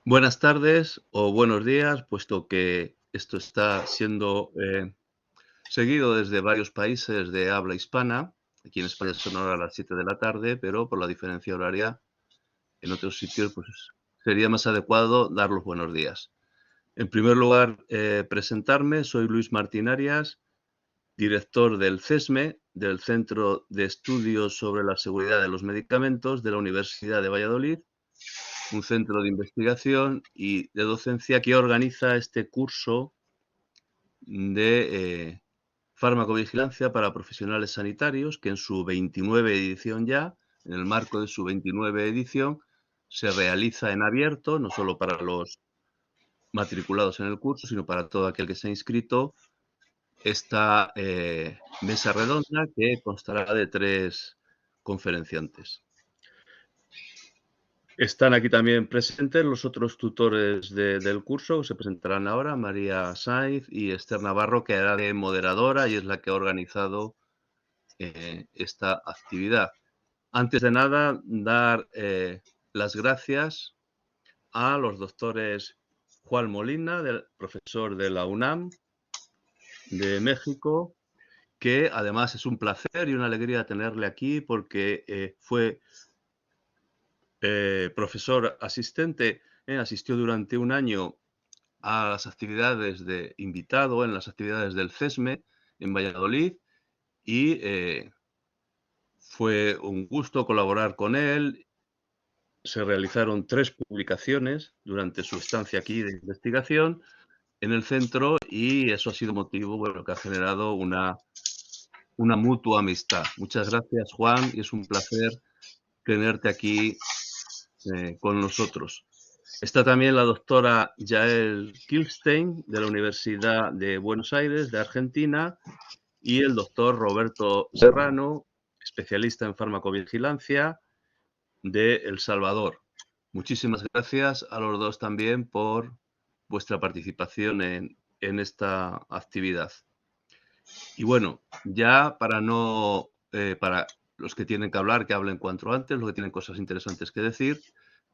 Buenas tardes o buenos días, puesto que esto está siendo seguido desde varios países de habla hispana. Aquí en España son ahora las 7 de la tarde, pero por la diferencia horaria en otros sitios pues, sería más adecuado dar los buenos días. En primer lugar, presentarme. Soy Luis Martín Arias, director del CESME, del Centro de Estudios sobre la Seguridad de los Medicamentos de la Universidad de Valladolid, un centro de investigación y de docencia que organiza este curso de farmacovigilancia para profesionales sanitarios, que en su 29 edición ya, en el marco de su 29 edición, se realiza en abierto, no solo para los matriculados en el curso, sino para todo aquel que se ha inscrito, esta mesa redonda que constará de 3 conferenciantes. Están aquí también presentes los otros tutores del curso, que se presentarán ahora, María Saiz y Esther Navarro, que hará de moderadora y es la que ha organizado esta actividad. Antes de nada, dar las gracias a los doctores Juan Molina, profesor de la UNAM de México, que además es un placer y una alegría tenerle aquí porque fue profesor asistente, asistió durante un año a las actividades de invitado en las actividades del CESME en Valladolid y fue un gusto colaborar con él. Se realizaron 3 publicaciones durante su estancia aquí de investigación en el centro y eso ha sido motivo, bueno, que ha generado una mutua amistad. Muchas gracias, Juan, y es un placer tenerte aquí con nosotros. Está también la doctora Yael Kilstein, de la Universidad de Buenos Aires, de Argentina, y el doctor Roberto Serrano, especialista en farmacovigilancia, de El Salvador. Muchísimas gracias a los dos también por vuestra participación en esta actividad. Y bueno, ya para los que tienen que hablar, que hablen cuanto antes, los que tienen cosas interesantes que decir,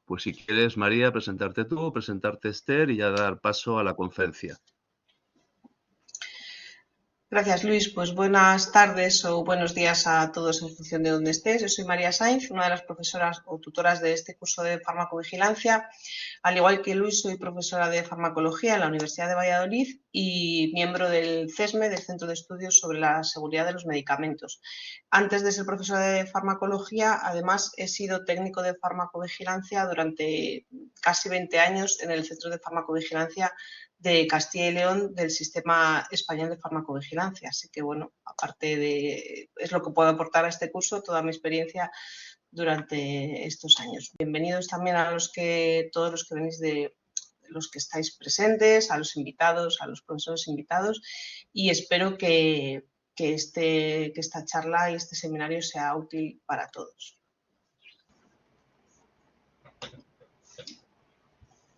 pues si quieres, María, presentarte tú, presentarte Esther y ya dar paso a la conferencia. Gracias, Luis. Pues buenas tardes o buenos días a todos en función de donde estés. Yo soy María Sainz, una de las profesoras o tutoras de este curso de farmacovigilancia. Al igual que Luis, soy profesora de farmacología en la Universidad de Valladolid y miembro del CESME, del Centro de Estudios sobre la Seguridad de los Medicamentos. Antes de ser profesora de farmacología, además he sido técnico de farmacovigilancia durante casi 20 años en el Centro de Farmacovigilancia de Castilla y León del Sistema Español de Farmacovigilancia. Así que, bueno, es lo que puedo aportar a este curso, toda mi experiencia durante estos años. Bienvenidos también a todos los que venís de los que estáis presentes, a los invitados, a los profesores invitados, y espero que esta charla y este seminario sea útil para todos.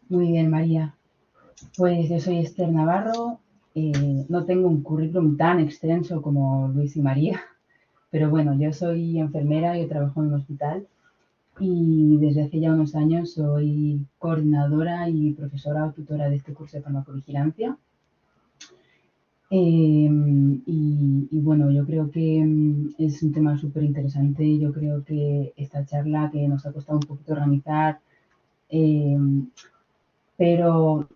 Muy bien, María. Pues yo soy Esther Navarro. No tengo un currículum tan extenso como Luis y María, pero bueno, yo soy enfermera, yo trabajo en un hospital y desde hace ya unos años soy coordinadora y profesora o tutora de este curso de farmacovigilancia. Y bueno, yo creo que es un tema súper interesante. Yo creo que esta charla que nos ha costado un poquito organizar, pero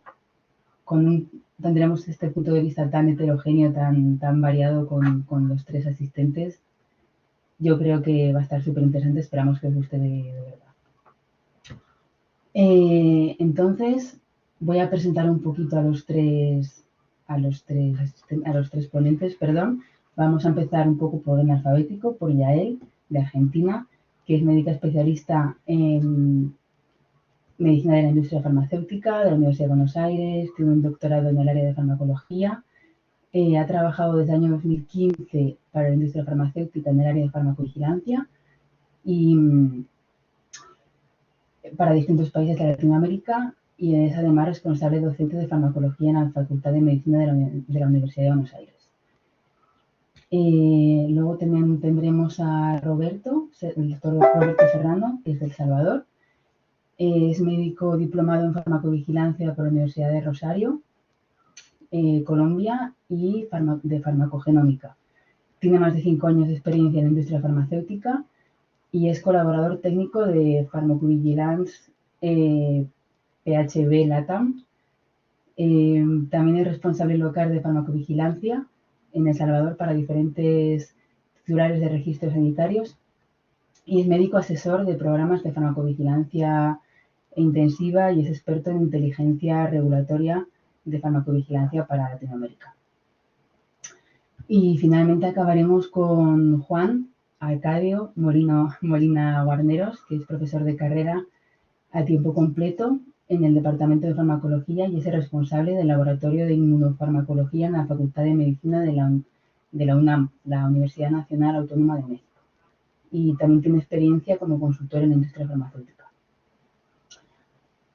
tendremos este punto de vista tan heterogéneo, tan variado con los 3 asistentes. Yo creo que va a estar súper interesante, esperamos que os guste de verdad. Entonces, voy a presentar un poquito a los tres ponentes, perdón. Vamos a empezar un poco por orden alfabético, por Yael, de Argentina, que es médica especialista en Medicina de la Industria Farmacéutica de la Universidad de Buenos Aires, tiene un doctorado en el área de farmacología, ha trabajado desde el año 2015 para la industria farmacéutica en el área de farmacovigilancia y para distintos países de Latinoamérica y es además responsable docente de farmacología en la Facultad de Medicina de la Universidad de Buenos Aires. Luego también tendremos a Roberto, el doctor Roberto Serrano, que es de El Salvador. Es médico diplomado en farmacovigilancia por la Universidad de Rosario, Colombia, y de farmacogenómica. Tiene más de 5 años de experiencia en la industria farmacéutica y es colaborador técnico de Pharmacovigilance PHB LATAM. También es responsable local de farmacovigilancia en El Salvador para diferentes titulares de registros sanitarios y es médico asesor de programas de farmacovigilancia intensiva y es experto en inteligencia regulatoria de farmacovigilancia para Latinoamérica. Y finalmente acabaremos con Juan Arcadio Molina Guarneros, que es profesor de carrera a tiempo completo en el Departamento de Farmacología y es el responsable del Laboratorio de Inmunofarmacología en la Facultad de Medicina de la UNAM, la Universidad Nacional Autónoma de México. Y también tiene experiencia como consultor en la industria farmacéutica.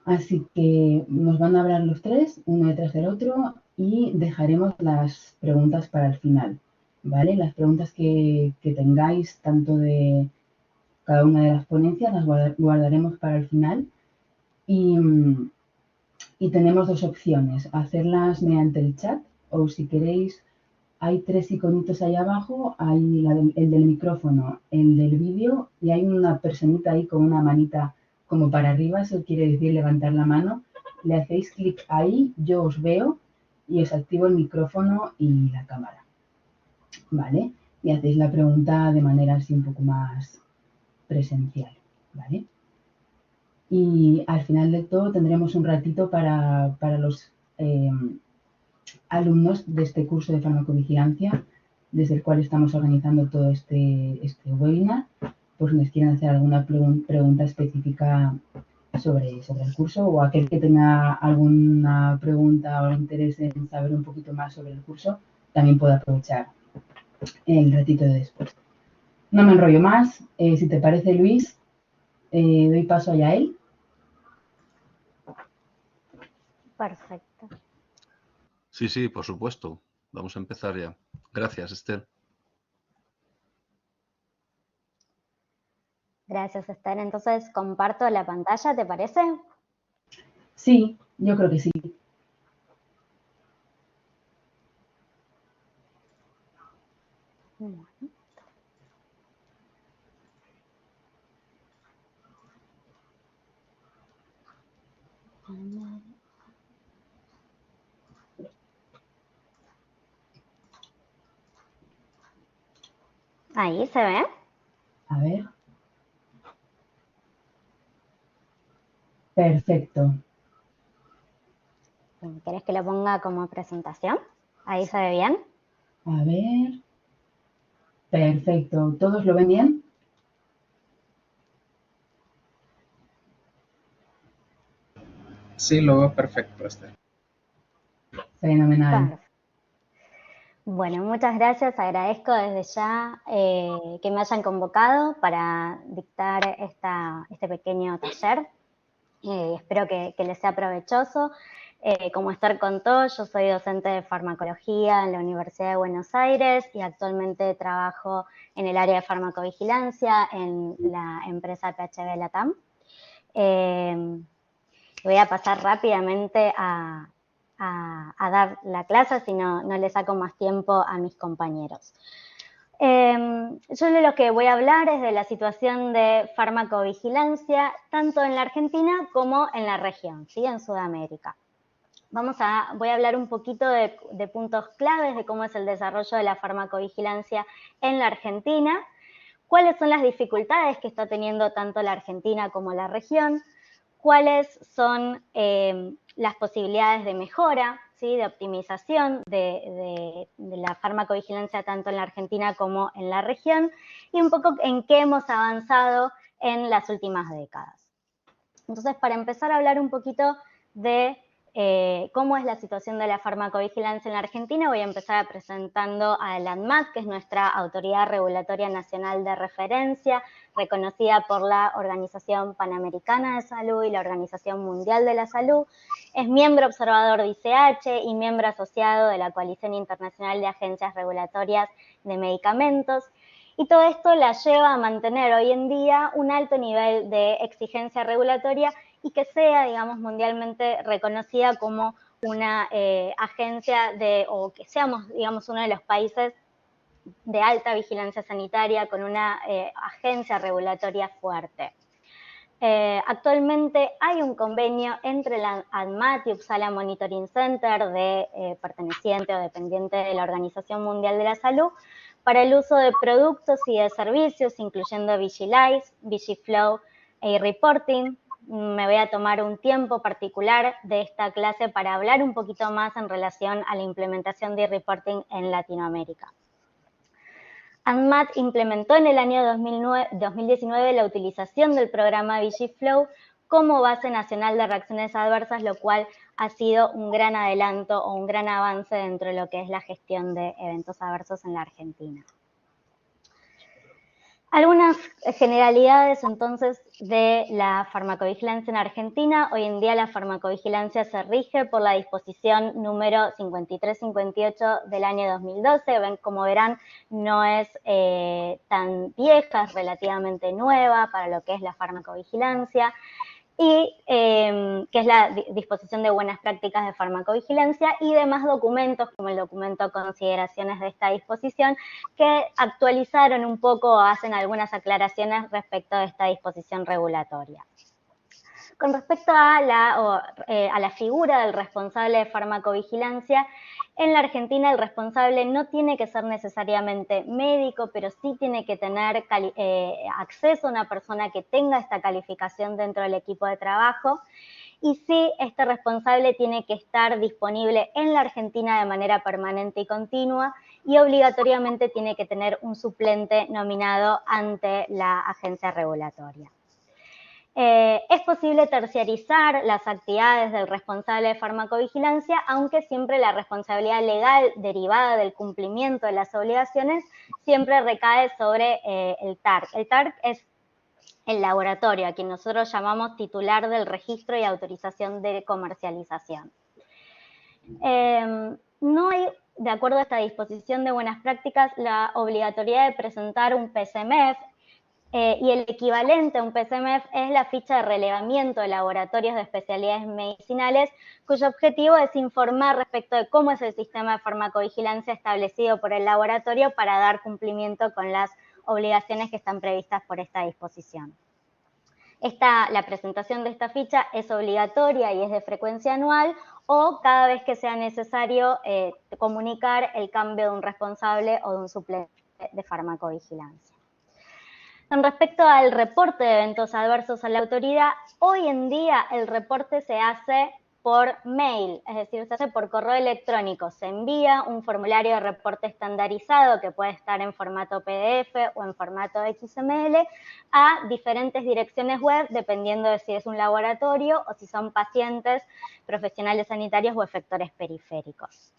Así que nos van a hablar los tres, uno detrás del otro, y dejaremos las preguntas para el final, ¿vale? Las preguntas que tengáis, tanto de cada una de las ponencias, las guardaremos para el final. Y tenemos dos opciones, hacerlas mediante el chat o si queréis, hay 3 iconitos ahí abajo, hay el del micrófono, el del vídeo y hay una personita ahí con una manita como para arriba, eso quiere decir levantar la mano. Le hacéis clic ahí, yo os veo y os activo el micrófono y la cámara, ¿vale? Y hacéis la pregunta de manera así un poco más presencial, ¿vale? Y al final de todo tendremos un ratito para los alumnos de este curso de farmacovigilancia, desde el cual estamos organizando todo este webinar, pues nos quieren hacer alguna pregunta específica sobre el curso o aquel que tenga alguna pregunta o interés en saber un poquito más sobre el curso, también puede aprovechar el ratito de después. No me enrollo más, si te parece, Luis, doy paso a Yael. Perfecto. Sí, por supuesto. Vamos a empezar ya. Gracias, Esther. Gracias, Esther. Entonces, comparto la pantalla, ¿te parece? Sí, yo creo que sí. Bueno. Ahí se ve. A ver. Perfecto. ¿Querés que lo ponga como presentación? Ahí se ve bien. A ver. Perfecto. ¿Todos lo ven bien? Sí, lo veo perfecto, Esther. Fenomenal. Perfecto. Bueno, muchas gracias. Agradezco desde ya que me hayan convocado para dictar este pequeño taller. Espero que les sea provechoso. Como Esther contó, yo soy docente de farmacología en la Universidad de Buenos Aires y actualmente trabajo en el área de farmacovigilancia en la empresa PHB LATAM. Voy a pasar rápidamente a dar la clase, si no le saco más tiempo a mis compañeros. Yo de lo que voy a hablar es de la situación de farmacovigilancia tanto en la Argentina como en la región, ¿sí? En Sudamérica. Voy a hablar un poquito de puntos claves de cómo es el desarrollo de la farmacovigilancia en la Argentina, cuáles son las dificultades que está teniendo tanto la Argentina como la región, cuáles son las posibilidades de mejora, ¿sí? De optimización de la farmacovigilancia tanto en la Argentina como en la región y un poco en qué hemos avanzado en las últimas décadas. Entonces, para empezar a hablar un poquito de cómo es la situación de la farmacovigilancia en la Argentina, voy a empezar presentando a la ANMAT, que es nuestra Autoridad Regulatoria Nacional de Referencia, reconocida por la Organización Panamericana de Salud y la Organización Mundial de la Salud. Es miembro observador de ICH y miembro asociado de la Coalición Internacional de Agencias Regulatorias de Medicamentos. Y todo esto la lleva a mantener hoy en día un alto nivel de exigencia regulatoria y que sea, digamos, mundialmente reconocida como una agencia o que seamos, digamos, uno de los países de alta vigilancia sanitaria con una agencia regulatoria fuerte. Actualmente hay un convenio entre la ANMAT y Uppsala Monitoring Center, perteneciente o dependiente de la Organización Mundial de la Salud, para el uso de productos y de servicios, incluyendo Vigilize, Vigiflow e e-reporting. Me voy a tomar un tiempo particular de esta clase para hablar un poquito más en relación a la implementación de e-reporting en Latinoamérica. ANMAT implementó en el año 2019 la utilización del programa Vigiflow como base nacional de reacciones adversas, lo cual ha sido un gran adelanto o un gran avance dentro de lo que es la gestión de eventos adversos en la Argentina. Algunas generalidades entonces de la farmacovigilancia en Argentina. Hoy en día la farmacovigilancia se rige por la disposición número 5358 del año 2012. Como verán, no es tan vieja, es relativamente nueva para lo que es la farmacovigilancia. Y que es la disposición de buenas prácticas de farmacovigilancia y demás documentos, como el documento Consideraciones de esta disposición, que actualizaron un poco o hacen algunas aclaraciones respecto de esta disposición regulatoria. Con respecto a la figura del responsable de farmacovigilancia, en la Argentina el responsable no tiene que ser necesariamente médico, pero sí tiene que tener acceso a una persona que tenga esta calificación dentro del equipo de trabajo. Y sí, este responsable tiene que estar disponible en la Argentina de manera permanente y continua y obligatoriamente tiene que tener un suplente nominado ante la agencia regulatoria. Es posible terciarizar las actividades del responsable de farmacovigilancia, aunque siempre la responsabilidad legal derivada del cumplimiento de las obligaciones siempre recae sobre el TARC. El TARC es el laboratorio, a quien nosotros llamamos titular del registro y autorización de comercialización. No hay, de acuerdo a esta disposición de buenas prácticas, la obligatoriedad de presentar un PCMF, y el equivalente a un PCMF es la ficha de relevamiento de laboratorios de especialidades medicinales, cuyo objetivo es informar respecto de cómo es el sistema de farmacovigilancia establecido por el laboratorio para dar cumplimiento con las obligaciones que están previstas por esta disposición. La presentación de esta ficha es obligatoria y es de frecuencia anual o cada vez que sea necesario comunicar el cambio de un responsable o de un suplente de farmacovigilancia. En respecto al reporte de eventos adversos a la autoridad, hoy en día el reporte se hace por mail, es decir, se hace por correo electrónico. Se envía un formulario de reporte estandarizado que puede estar en formato PDF o en formato XML a diferentes direcciones web, dependiendo de si es un laboratorio o si son pacientes, profesionales sanitarios o efectores periféricos.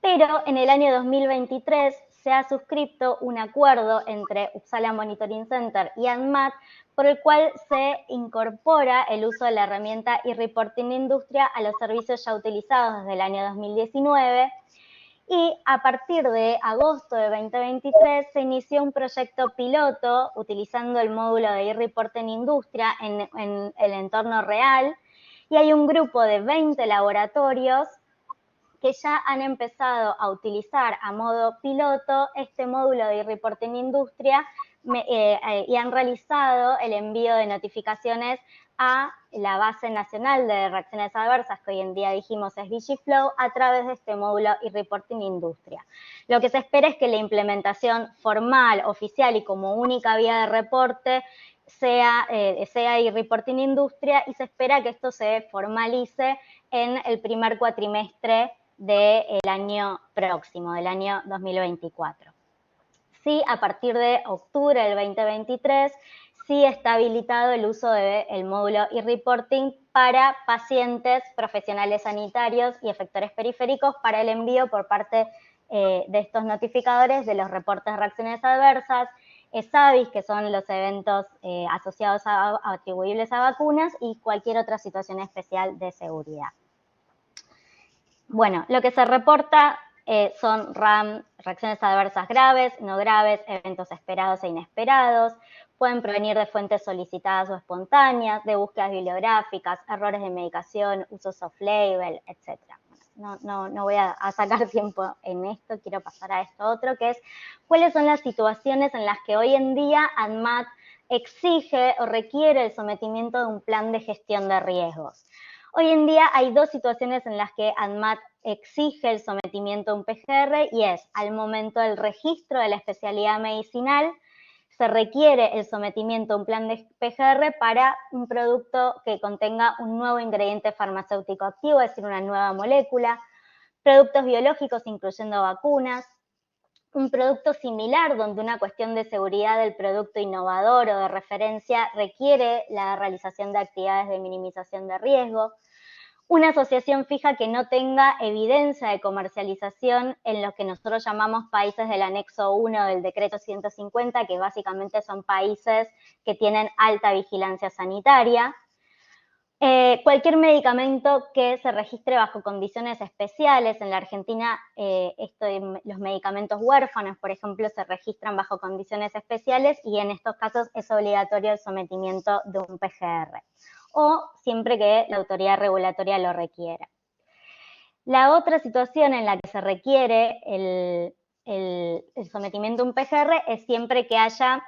Pero en el año 2023 se ha suscrito un acuerdo entre Uppsala Monitoring Center y ANMAT por el cual se incorpora el uso de la herramienta e-reporting industria a los servicios ya utilizados desde el año 2019 y a partir de agosto de 2023 se inició un proyecto piloto utilizando el módulo de e-reporting industria en el entorno real y hay un grupo de 20 laboratorios que ya han empezado a utilizar a modo piloto este módulo de e-reporting industria y han realizado el envío de notificaciones a la base nacional de reacciones adversas, que hoy en día dijimos es Vigiflow, a través de este módulo e-reporting industria. Lo que se espera es que la implementación formal, oficial y como única vía de reporte sea e-reporting industria y se espera que esto se formalice en el primer cuatrimestre del año próximo, del año 2024. Sí, a partir de octubre del 2023, sí está habilitado el uso del módulo e-reporting para pacientes, profesionales sanitarios y efectores periféricos para el envío por parte de estos notificadores de los reportes de reacciones adversas, ESAVIS, que son los eventos asociados atribuibles a vacunas y cualquier otra situación especial de seguridad. Bueno, lo que se reporta son RAM, reacciones adversas graves, no graves, eventos esperados e inesperados. Pueden provenir de fuentes solicitadas o espontáneas, de búsquedas bibliográficas, errores de medicación, usos off-label, etc. No voy a sacar tiempo en esto, quiero pasar a esto otro, que es cuáles son las situaciones en las que hoy en día ANMAT exige o requiere el sometimiento de un plan de gestión de riesgos. Hoy en día hay dos situaciones en las que ANMAT exige el sometimiento a un PGR y es al momento del registro de la especialidad medicinal, se requiere el sometimiento a un plan de PGR para un producto que contenga un nuevo ingrediente farmacéutico activo, es decir, una nueva molécula, productos biológicos incluyendo vacunas, un producto similar donde una cuestión de seguridad del producto innovador o de referencia requiere la realización de actividades de minimización de riesgo, una asociación fija que no tenga evidencia de comercialización en lo que nosotros llamamos países del anexo 1 del decreto 150, que básicamente son países que tienen alta vigilancia sanitaria. Cualquier medicamento que se registre bajo condiciones especiales. En la Argentina, los medicamentos huérfanos, por ejemplo, se registran bajo condiciones especiales y en estos casos es obligatorio el sometimiento de un PGR. O siempre que la autoridad regulatoria lo requiera. La otra situación en la que se requiere el sometimiento a un PGR es siempre que haya,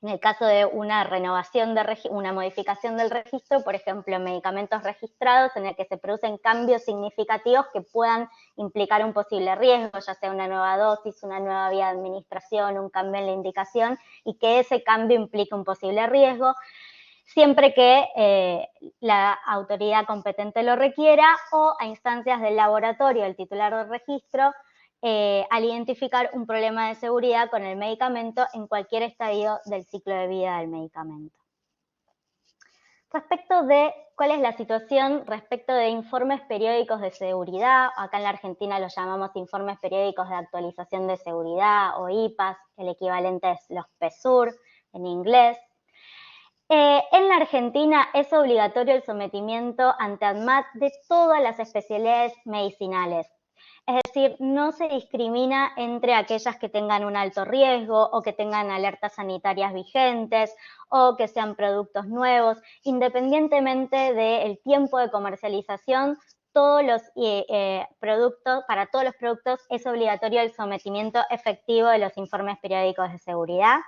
en el caso de una renovación, una modificación del registro, por ejemplo, medicamentos registrados en el que se producen cambios significativos que puedan implicar un posible riesgo, ya sea una nueva dosis, una nueva vía de administración, un cambio en la indicación, y que ese cambio implique un posible riesgo, siempre que la autoridad competente lo requiera o a instancias del laboratorio, del titular del registro, al identificar un problema de seguridad con el medicamento en cualquier estadio del ciclo de vida del medicamento. Respecto de cuál es la situación respecto de informes periódicos de seguridad, acá en la Argentina los llamamos informes periódicos de actualización de seguridad o IPAS, el equivalente es los PSUR en inglés. En la Argentina es obligatorio el sometimiento ante ANMAT de todas las especialidades medicinales. Es decir, no se discrimina entre aquellas que tengan un alto riesgo o que tengan alertas sanitarias vigentes o que sean productos nuevos. Independientemente del tiempo de comercialización, para todos los productos es obligatorio el sometimiento efectivo de los informes periódicos de seguridad.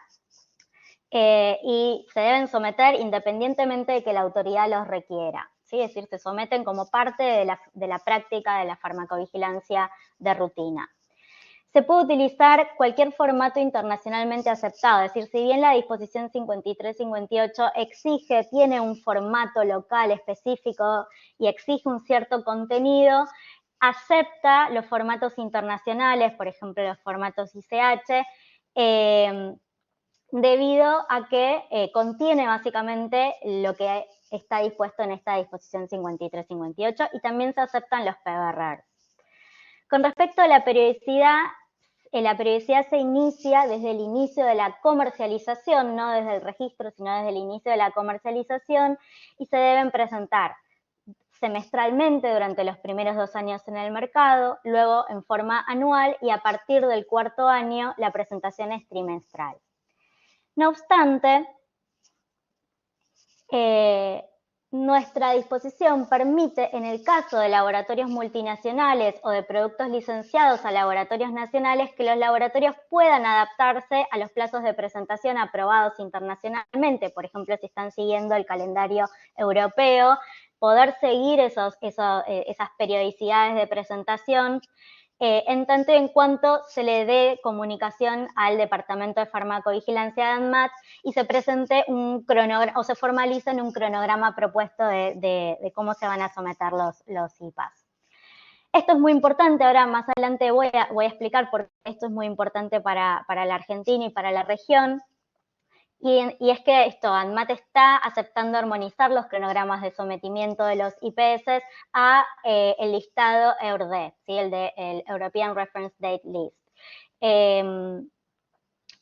Y se deben someter independientemente de que la autoridad los requiera, ¿sí? Es decir, se someten como parte de la práctica de la farmacovigilancia de rutina. Se puede utilizar cualquier formato internacionalmente aceptado, es decir, si bien la disposición 53-58 tiene un formato local específico y exige un cierto contenido, acepta los formatos internacionales, por ejemplo, los formatos ICH, debido a que contiene básicamente lo que está dispuesto en esta disposición 53-58 y también se aceptan los PBR. Con respecto a la periodicidad se inicia desde el inicio de la comercialización, no desde el registro, sino desde el inicio de la comercialización, y se deben presentar semestralmente durante los primeros 2 años en el mercado, luego en forma anual y a partir del 4.º año la presentación es trimestral. No obstante, nuestra disposición permite, en el caso de laboratorios multinacionales o de productos licenciados a laboratorios nacionales, que los laboratorios puedan adaptarse a los plazos de presentación aprobados internacionalmente. Por ejemplo, si están siguiendo el calendario europeo, poder seguir esas periodicidades de presentación, en tanto y en cuanto se le dé comunicación al Departamento de Farmacovigilancia de ANMAT y se presente un cronograma o se formalice en un cronograma propuesto de cómo se van a someter los IPAs. Esto es muy importante, ahora más adelante voy a explicar por qué esto es muy importante para la Argentina y para la región. Y es que ANMAT está aceptando armonizar los cronogramas de sometimiento de los IPS a el listado EURD, ¿sí? el European Reference Date List.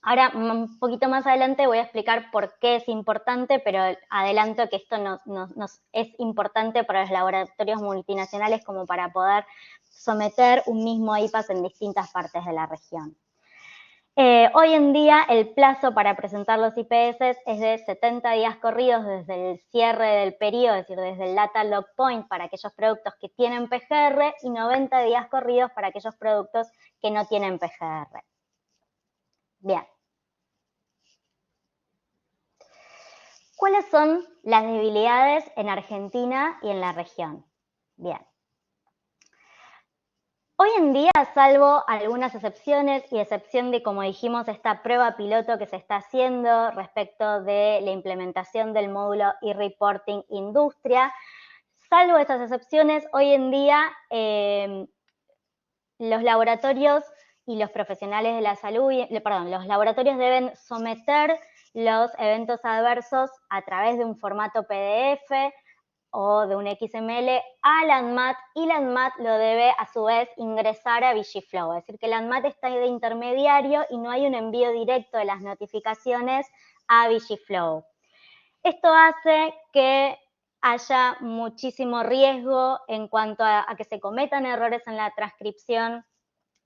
Ahora, un poquito más adelante voy a explicar por qué es importante, pero adelanto que esto es importante para los laboratorios multinacionales como para poder someter un mismo IPAS en distintas partes de la región. Hoy en día el plazo para presentar los IPS es de 70 días corridos desde el cierre del periodo, es decir, desde el data lock point para aquellos productos que tienen PGR y 90 días corridos para aquellos productos que no tienen PGR. Bien. ¿Cuáles son las debilidades en Argentina y en la región? Bien. Hoy en día, salvo algunas excepciones y excepción de, como dijimos, esta prueba piloto que se está haciendo respecto de la implementación del módulo e-reporting industria, salvo esas excepciones, hoy en día los laboratorios y los profesionales de la salud, los laboratorios deben someter los eventos adversos a través de un formato PDF o de un XML a la ANMAT, y la ANMAT lo debe a su vez ingresar a Vigiflow, es decir, que la ANMAT está de intermediario y no hay un envío directo de las notificaciones a Vigiflow. Esto hace que haya muchísimo riesgo en cuanto a que se cometan errores en la transcripción,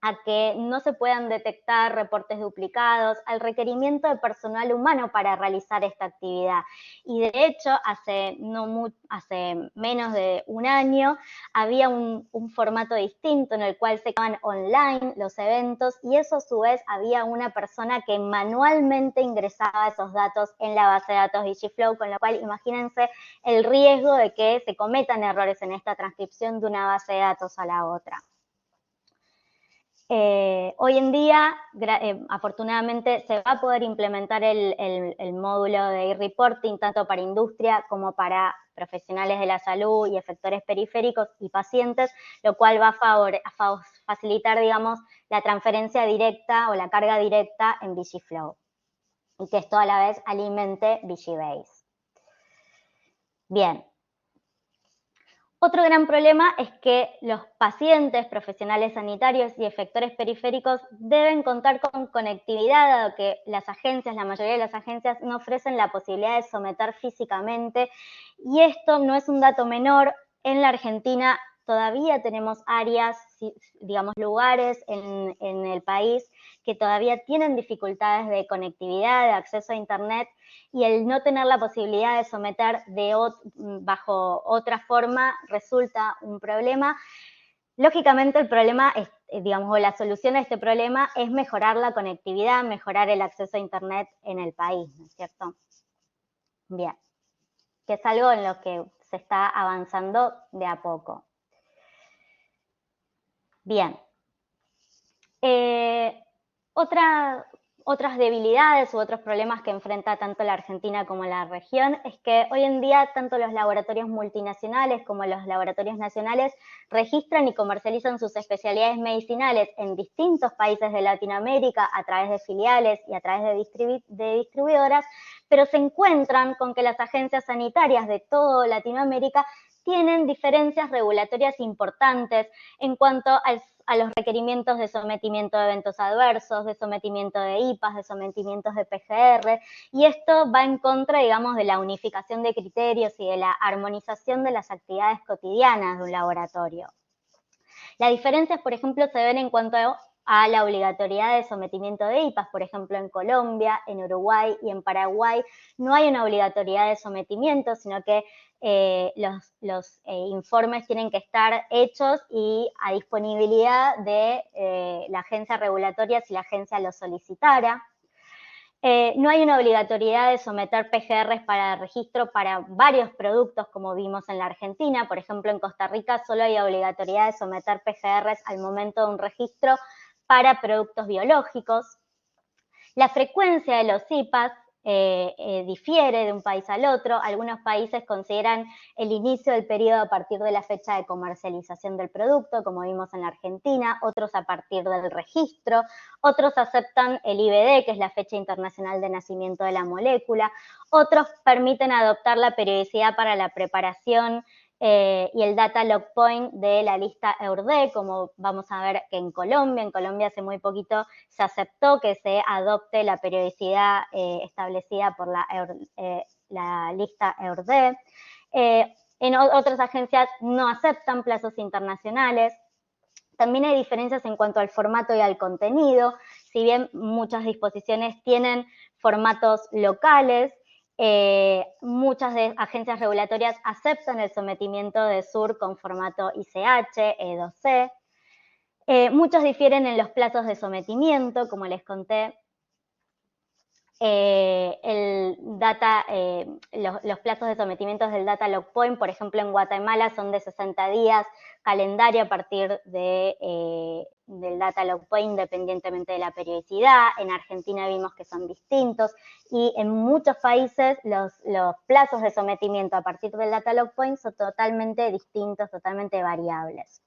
a que no se puedan detectar reportes duplicados, al requerimiento de personal humano para realizar esta actividad. Y de hecho, hace menos de un año había un formato distinto en el cual se quedaban online los eventos, y eso a su vez había una persona que manualmente ingresaba esos datos en la base de datos Vigiflow, con lo cual imagínense el riesgo de que se cometan errores en esta transcripción de una base de datos a la otra. Hoy en día, afortunadamente, se va a poder implementar el módulo de e-reporting tanto para industria como para profesionales de la salud y efectores periféricos y pacientes, lo cual va a facilitar, digamos, la transferencia directa o la carga directa en Vigiflow, y que esto a la vez alimente Vigibase. Bien. Otro gran problema es que los pacientes, profesionales sanitarios y efectores periféricos deben contar con conectividad, dado que las agencias, la mayoría de las agencias, no ofrecen la posibilidad de someter físicamente, y esto no es un dato menor. En la Argentina todavía tenemos áreas, digamos, lugares en el país que todavía tienen dificultades de conectividad, de acceso a Internet, y el no tener la posibilidad de someter bajo otra forma resulta un problema. Lógicamente el problema, digamos, o la solución a este problema es mejorar la conectividad, mejorar el acceso a Internet en el país, ¿no es cierto? Bien, que es algo en lo que se está avanzando de a poco. Bien. Otras debilidades u otros problemas que enfrenta tanto la Argentina como la región es que hoy en día tanto los laboratorios multinacionales como los laboratorios nacionales registran y comercializan sus especialidades medicinales en distintos países de Latinoamérica a través de filiales y a través de distribuidoras, pero se encuentran con que las agencias sanitarias de toda Latinoamérica tienen diferencias regulatorias importantes en cuanto a los requerimientos de sometimiento de eventos adversos, de sometimiento de IPAS, de sometimientos de PGR, y esto va en contra, digamos, de la unificación de criterios y de la armonización de las actividades cotidianas de un laboratorio. Las diferencias, por ejemplo, se ven en cuanto a la obligatoriedad de sometimiento de IPAS. Por ejemplo, en Colombia, en Uruguay y en Paraguay no hay una obligatoriedad de sometimiento, sino que los informes tienen que estar hechos y a disponibilidad de la agencia regulatoria si la agencia lo solicitara. No hay una obligatoriedad de someter PGRs para registro para varios productos, como vimos en la Argentina. Por ejemplo, en Costa Rica solo hay obligatoriedad de someter PGRs al momento de un registro para productos biológicos. La frecuencia de los IPAS difiere de un país al otro. Algunos países consideran el inicio del periodo a partir de la fecha de comercialización del producto, como vimos en la Argentina, otros a partir del registro, otros aceptan el IVD, que es la fecha internacional de nacimiento de la molécula, otros permiten adoptar la periodicidad para la preparación y el data lock point de la lista EURD, como vamos a ver que en Colombia hace muy poquito se aceptó que se adopte la periodicidad establecida por la lista EURD. En otras agencias no aceptan plazos internacionales. También hay diferencias en cuanto al formato y al contenido. Si bien muchas disposiciones tienen formatos locales, muchas agencias regulatorias aceptan el sometimiento de SUR con formato ICH, E2C. Muchos difieren en los plazos de sometimiento, como les conté. Los plazos de sometimiento del Data Log Point, por ejemplo, en Guatemala son de 60 días, calendario a partir del Data Log Point independientemente de la periodicidad. En Argentina vimos que son distintos y en muchos países los plazos de sometimiento a partir del Data Log Point son totalmente distintos, totalmente variables.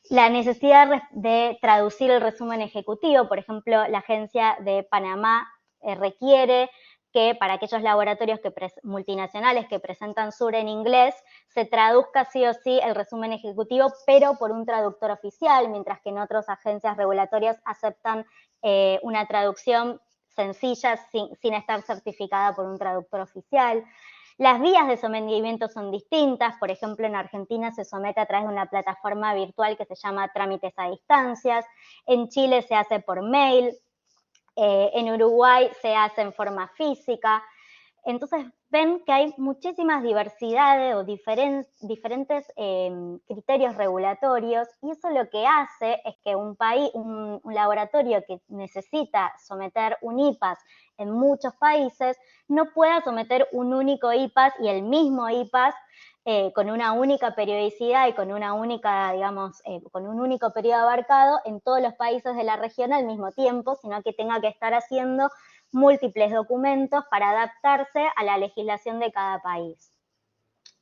La necesidad de traducir el resumen ejecutivo, por ejemplo, la Agencia de Panamá requiere que para aquellos laboratorios multinacionales que presentan SUR en inglés, se traduzca sí o sí el resumen ejecutivo, pero por un traductor oficial, mientras que en otras agencias regulatorias aceptan una traducción sencilla sin estar certificada por un traductor oficial. Las vías de sometimiento son distintas. Por ejemplo, en Argentina se somete a través de una plataforma virtual que se llama Trámites a Distancias. En Chile se hace por mail. En Uruguay se hace en forma física. Entonces ven que hay muchísimas diversidades o diferentes criterios regulatorios, y eso lo que hace es que un laboratorio que necesita someter un IPAS en muchos países no pueda someter un único IPAS y el mismo IPAS con una única periodicidad y con una única, con un único periodo abarcado en todos los países de la región al mismo tiempo, sino que tenga que estar haciendo múltiples documentos para adaptarse a la legislación de cada país.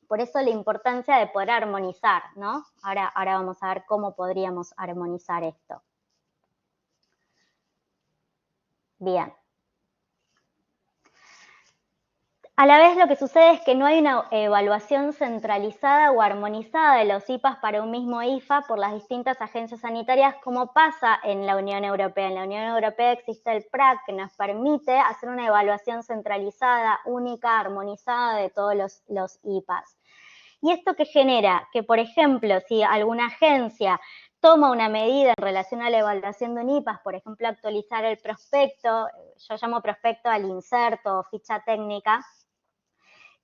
Por eso la importancia de poder armonizar, ¿no? Ahora vamos a ver cómo podríamos armonizar esto. Bien. A la vez lo que sucede es que no hay una evaluación centralizada o armonizada de los IPAS para un mismo IFA por las distintas agencias sanitarias, como pasa en la Unión Europea. En la Unión Europea existe el PRAC, que nos permite hacer una evaluación centralizada, única, armonizada de todos los IPAS. ¿Y esto qué genera? Que, por ejemplo, si alguna agencia toma una medida en relación a la evaluación de un IPAS, por ejemplo, actualizar el prospecto, yo llamo prospecto al inserto o ficha técnica,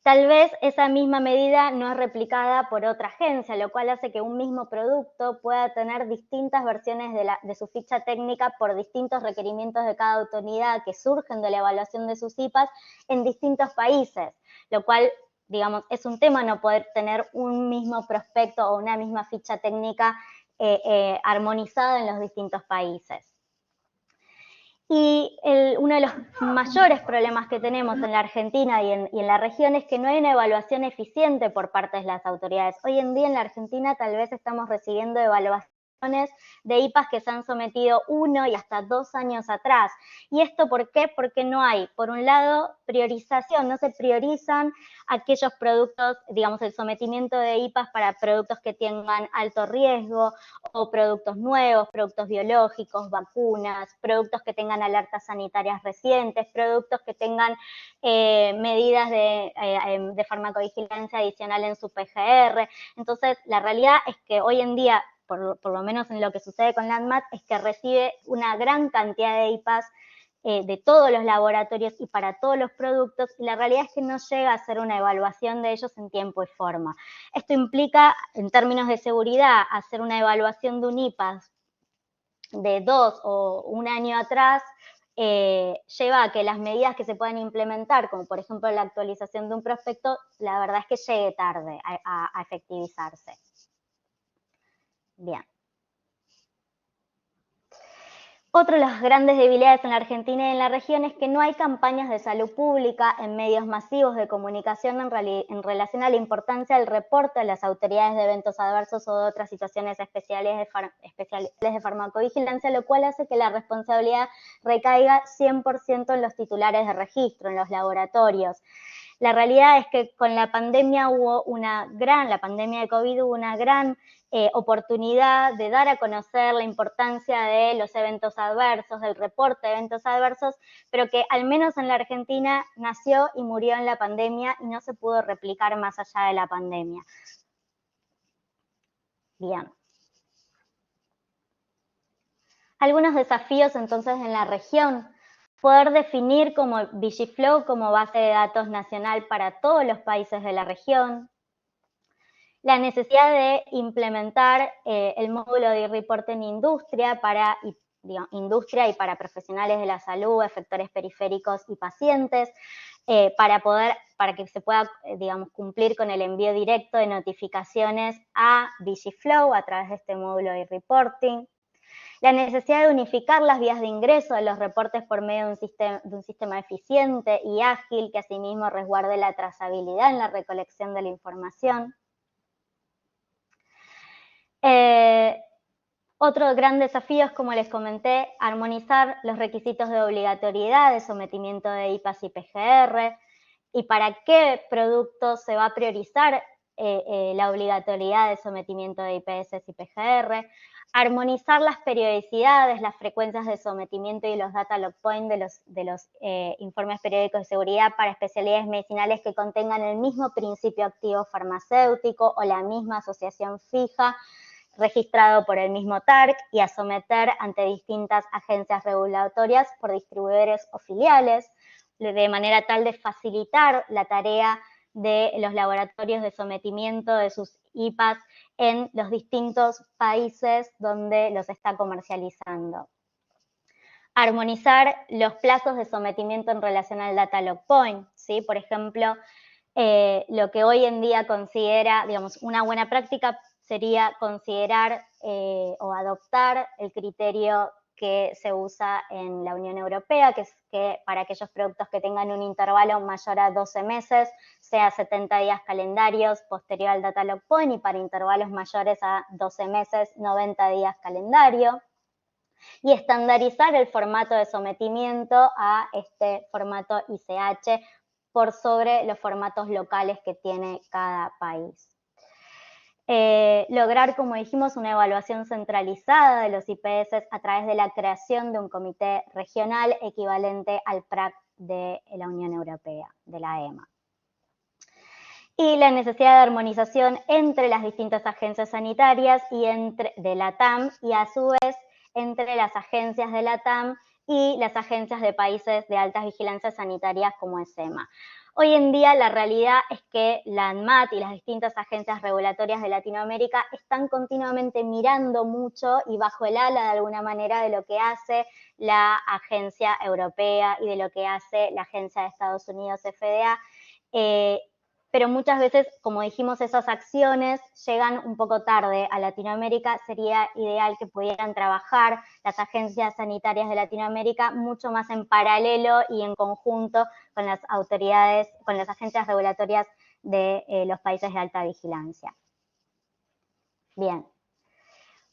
tal vez esa misma medida no es replicada por otra agencia, lo cual hace que un mismo producto pueda tener distintas versiones de su ficha técnica por distintos requerimientos de cada autoridad que surgen de la evaluación de sus IPAS en distintos países, lo cual, digamos, es un tema no poder tener un mismo prospecto o una misma ficha técnica armonizada en los distintos países. Y uno de los mayores problemas que tenemos en la Argentina y en la región es que no hay una evaluación eficiente por parte de las autoridades. Hoy en día en la Argentina tal vez estamos recibiendo evaluaciones de IPAS que se han sometido 1 y hasta 2 años atrás. ¿Y esto por qué? Porque no hay, por un lado, priorización, no se priorizan aquellos productos, digamos, el sometimiento de IPAS para productos que tengan alto riesgo o productos nuevos, productos biológicos, vacunas, productos que tengan alertas sanitarias recientes, productos que tengan medidas de farmacovigilancia adicional en su PGR. Entonces, la realidad es que hoy en día, por lo menos en lo que sucede con LANDMAT, es que recibe una gran cantidad de IPAS de todos los laboratorios y para todos los productos, y la realidad es que no llega a hacer una evaluación de ellos en tiempo y forma. Esto implica, en términos de seguridad, hacer una evaluación de un IPAS de 2 o 1 año atrás, lleva a que las medidas que se puedan implementar, como por ejemplo la actualización de un prospecto, la verdad es que llegue tarde a efectivizarse. Bien. Otra de las grandes debilidades en la Argentina y en la región es que no hay campañas de salud pública en medios masivos de comunicación en relación a la importancia del reporte a las autoridades de eventos adversos o de otras situaciones especiales de farmacovigilancia, lo cual hace que la responsabilidad recaiga 100% en los titulares de registro, en los laboratorios. La realidad es que con la pandemia la pandemia de COVID hubo una gran oportunidad de dar a conocer la importancia de los eventos adversos, del reporte de eventos adversos, pero que al menos en la Argentina nació y murió en la pandemia y no se pudo replicar más allá de la pandemia. Bien. Algunos desafíos entonces en la región: poder definir como Vigiflow como base de datos nacional para todos los países de la región, la necesidad de implementar el módulo de e-report en industria y para profesionales de la salud, efectores periféricos y pacientes, para que se pueda, cumplir con el envío directo de notificaciones a Vigiflow a través de este módulo de e-reporting. La necesidad de unificar las vías de ingreso de los reportes por medio de un sistema eficiente y ágil que asimismo resguarde la trazabilidad en la recolección de la información. Otro gran desafío es, como les comenté, armonizar los requisitos de obligatoriedad de sometimiento de IPAS y PGR, y para qué productos se va a priorizar la obligatoriedad de sometimiento de IPS y PGR, armonizar las periodicidades, las frecuencias de sometimiento y los data log point de los informes periódicos de seguridad para especialidades medicinales que contengan el mismo principio activo farmacéutico o la misma asociación fija registrado por el mismo TARC, y a someter ante distintas agencias regulatorias por distribuidores o filiales, de manera tal de facilitar la tarea de los laboratorios de sometimiento de sus IPAs en los distintos países donde los está comercializando. Armonizar los plazos de sometimiento en relación al data log point, ¿sí? Por ejemplo, lo que hoy en día considera, una buena práctica sería considerar o adoptar el criterio que se usa en la Unión Europea, que es que para aquellos productos que tengan un intervalo mayor a 12 meses, sea 70 días calendarios posterior al data log point, y para intervalos mayores a 12 meses, 90 días calendario. Y estandarizar el formato de sometimiento a este formato ICH por sobre los formatos locales que tiene cada país. Lograr, como dijimos, una evaluación centralizada de los IPS a través de la creación de un comité regional equivalente al PRAC de la Unión Europea, de la EMA. Y la necesidad de armonización entre las distintas agencias sanitarias de la TAM, y a su vez entre las agencias de la TAM y las agencias de países de altas vigilancias sanitarias como es EMA. Hoy en día la realidad es que la ANMAT y las distintas agencias regulatorias de Latinoamérica están continuamente mirando mucho y bajo el ala de alguna manera de lo que hace la agencia europea y de lo que hace la agencia de Estados Unidos, FDA, pero muchas veces, como dijimos, esas acciones llegan un poco tarde a Latinoamérica. Sería ideal que pudieran trabajar las agencias sanitarias de Latinoamérica mucho más en paralelo y en conjunto con las autoridades, con las agencias regulatorias de los países de alta vigilancia. Bien.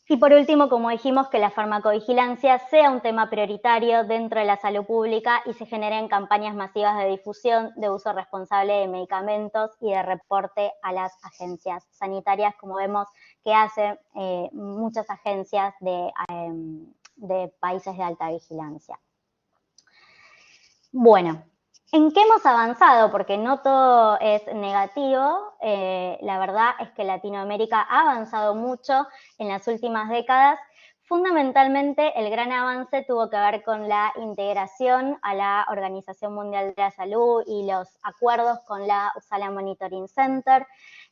Y por último, como dijimos, que la farmacovigilancia sea un tema prioritario dentro de la salud pública y se generen campañas masivas de difusión de uso responsable de medicamentos y de reporte a las agencias sanitarias, como vemos que hacen muchas agencias de países de alta vigilancia. Bueno, ¿en qué hemos avanzado? Porque no todo es negativo. La verdad es que Latinoamérica ha avanzado mucho en las últimas décadas. Fundamentalmente, el gran avance tuvo que ver con la integración a la Organización Mundial de la Salud y los acuerdos con la Uppsala Monitoring Center.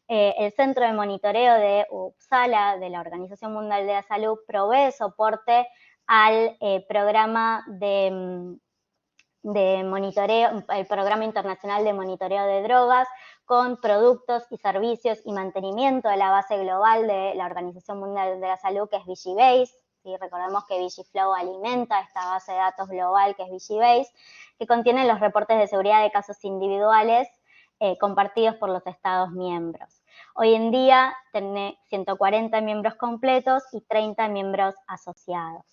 El centro de monitoreo de Uppsala, de la Organización Mundial de la Salud, provee soporte al programa de monitoreo, el Programa Internacional de Monitoreo de Drogas, con productos y servicios y mantenimiento de la base global de la Organización Mundial de la Salud, que es Vigibase. ¿Sí? Recordemos que Vigiflow alimenta esta base de datos global que es Vigibase, que contiene los reportes de seguridad de casos individuales compartidos por los Estados miembros. Hoy en día tiene 140 miembros completos y 30 miembros asociados.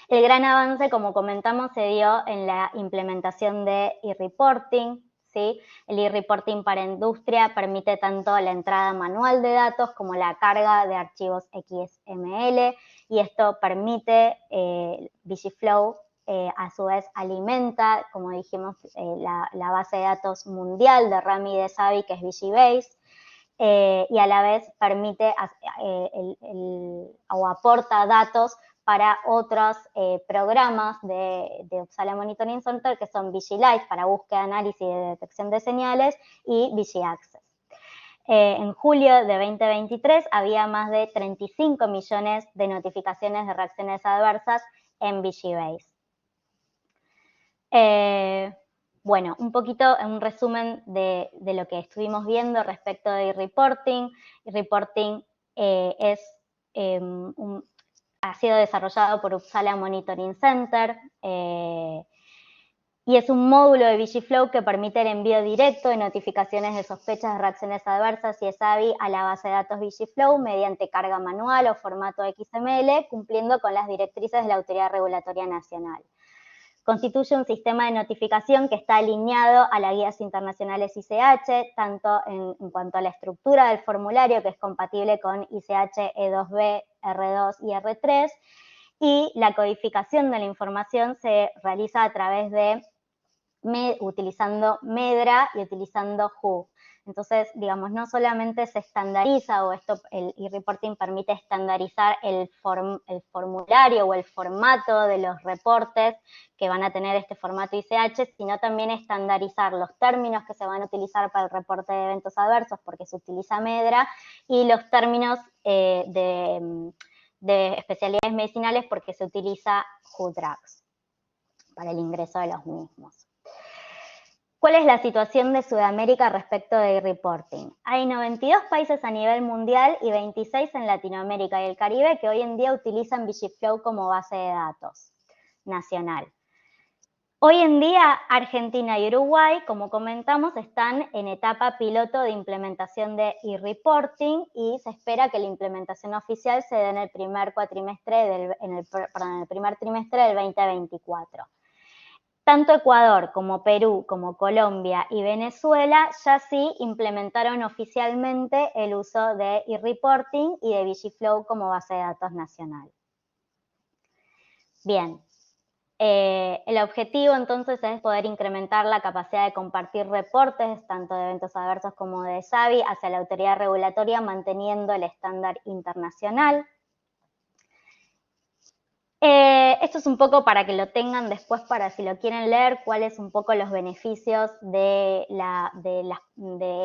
El gran avance, como comentamos, se dio en la implementación de e-reporting, ¿sí? El e-reporting para industria permite tanto la entrada manual de datos como la carga de archivos XML, y esto permite, Vigiflow a su vez alimenta, como dijimos, la base de datos mundial de RAM y de SAVI, que es Vigibase, y a la vez permite o aporta datos para otros programas de Uppsala Monitoring Center, que son VigiLife para búsqueda, análisis y detección de señales, y VigiAccess. En julio de 2023 había más de 35 millones de notificaciones de reacciones adversas en VigiBase. Bueno, un poquito un resumen de lo que estuvimos viendo respecto de e-reporting. E-reporting ha sido desarrollado por Uppsala Monitoring Center y es un módulo de VigiFlow que permite el envío directo de notificaciones de sospechas de reacciones adversas y SAVI a la base de datos VigiFlow mediante carga manual o formato XML, cumpliendo con las directrices de la Autoridad Regulatoria Nacional. Constituye un sistema de notificación que está alineado a las guías internacionales ICH, tanto en cuanto a la estructura del formulario, que es compatible con ICH E2B, R2 y R3, y la codificación de la información se realiza a través de utilizando Medra y utilizando Who. Entonces, digamos, no solamente se estandariza, o el e-reporting permite estandarizar el formulario o el formato de los reportes que van a tener este formato ICH, sino también estandarizar los términos que se van a utilizar para el reporte de eventos adversos, porque se utiliza Medra, y los términos de especialidades medicinales, porque se utiliza Who Drugs para el ingreso de los mismos. ¿Cuál es la situación de Sudamérica respecto de e-reporting? Hay 92 países a nivel mundial y 26 en Latinoamérica y el Caribe que hoy en día utilizan VigiFlow como base de datos nacional. Hoy en día, Argentina y Uruguay, como comentamos, están en etapa piloto de implementación de e-reporting y se espera que la implementación oficial se dé en el primer trimestre del 2024. Tanto Ecuador como Perú, como Colombia y Venezuela ya sí implementaron oficialmente el uso de e-reporting y de VigiFlow como base de datos nacional. Bien, el objetivo entonces es poder incrementar la capacidad de compartir reportes, tanto de eventos adversos como de SAVI, hacia la autoridad regulatoria, manteniendo el estándar internacional. Esto es un poco para que lo tengan después, para si lo quieren leer, cuáles un poco los beneficios de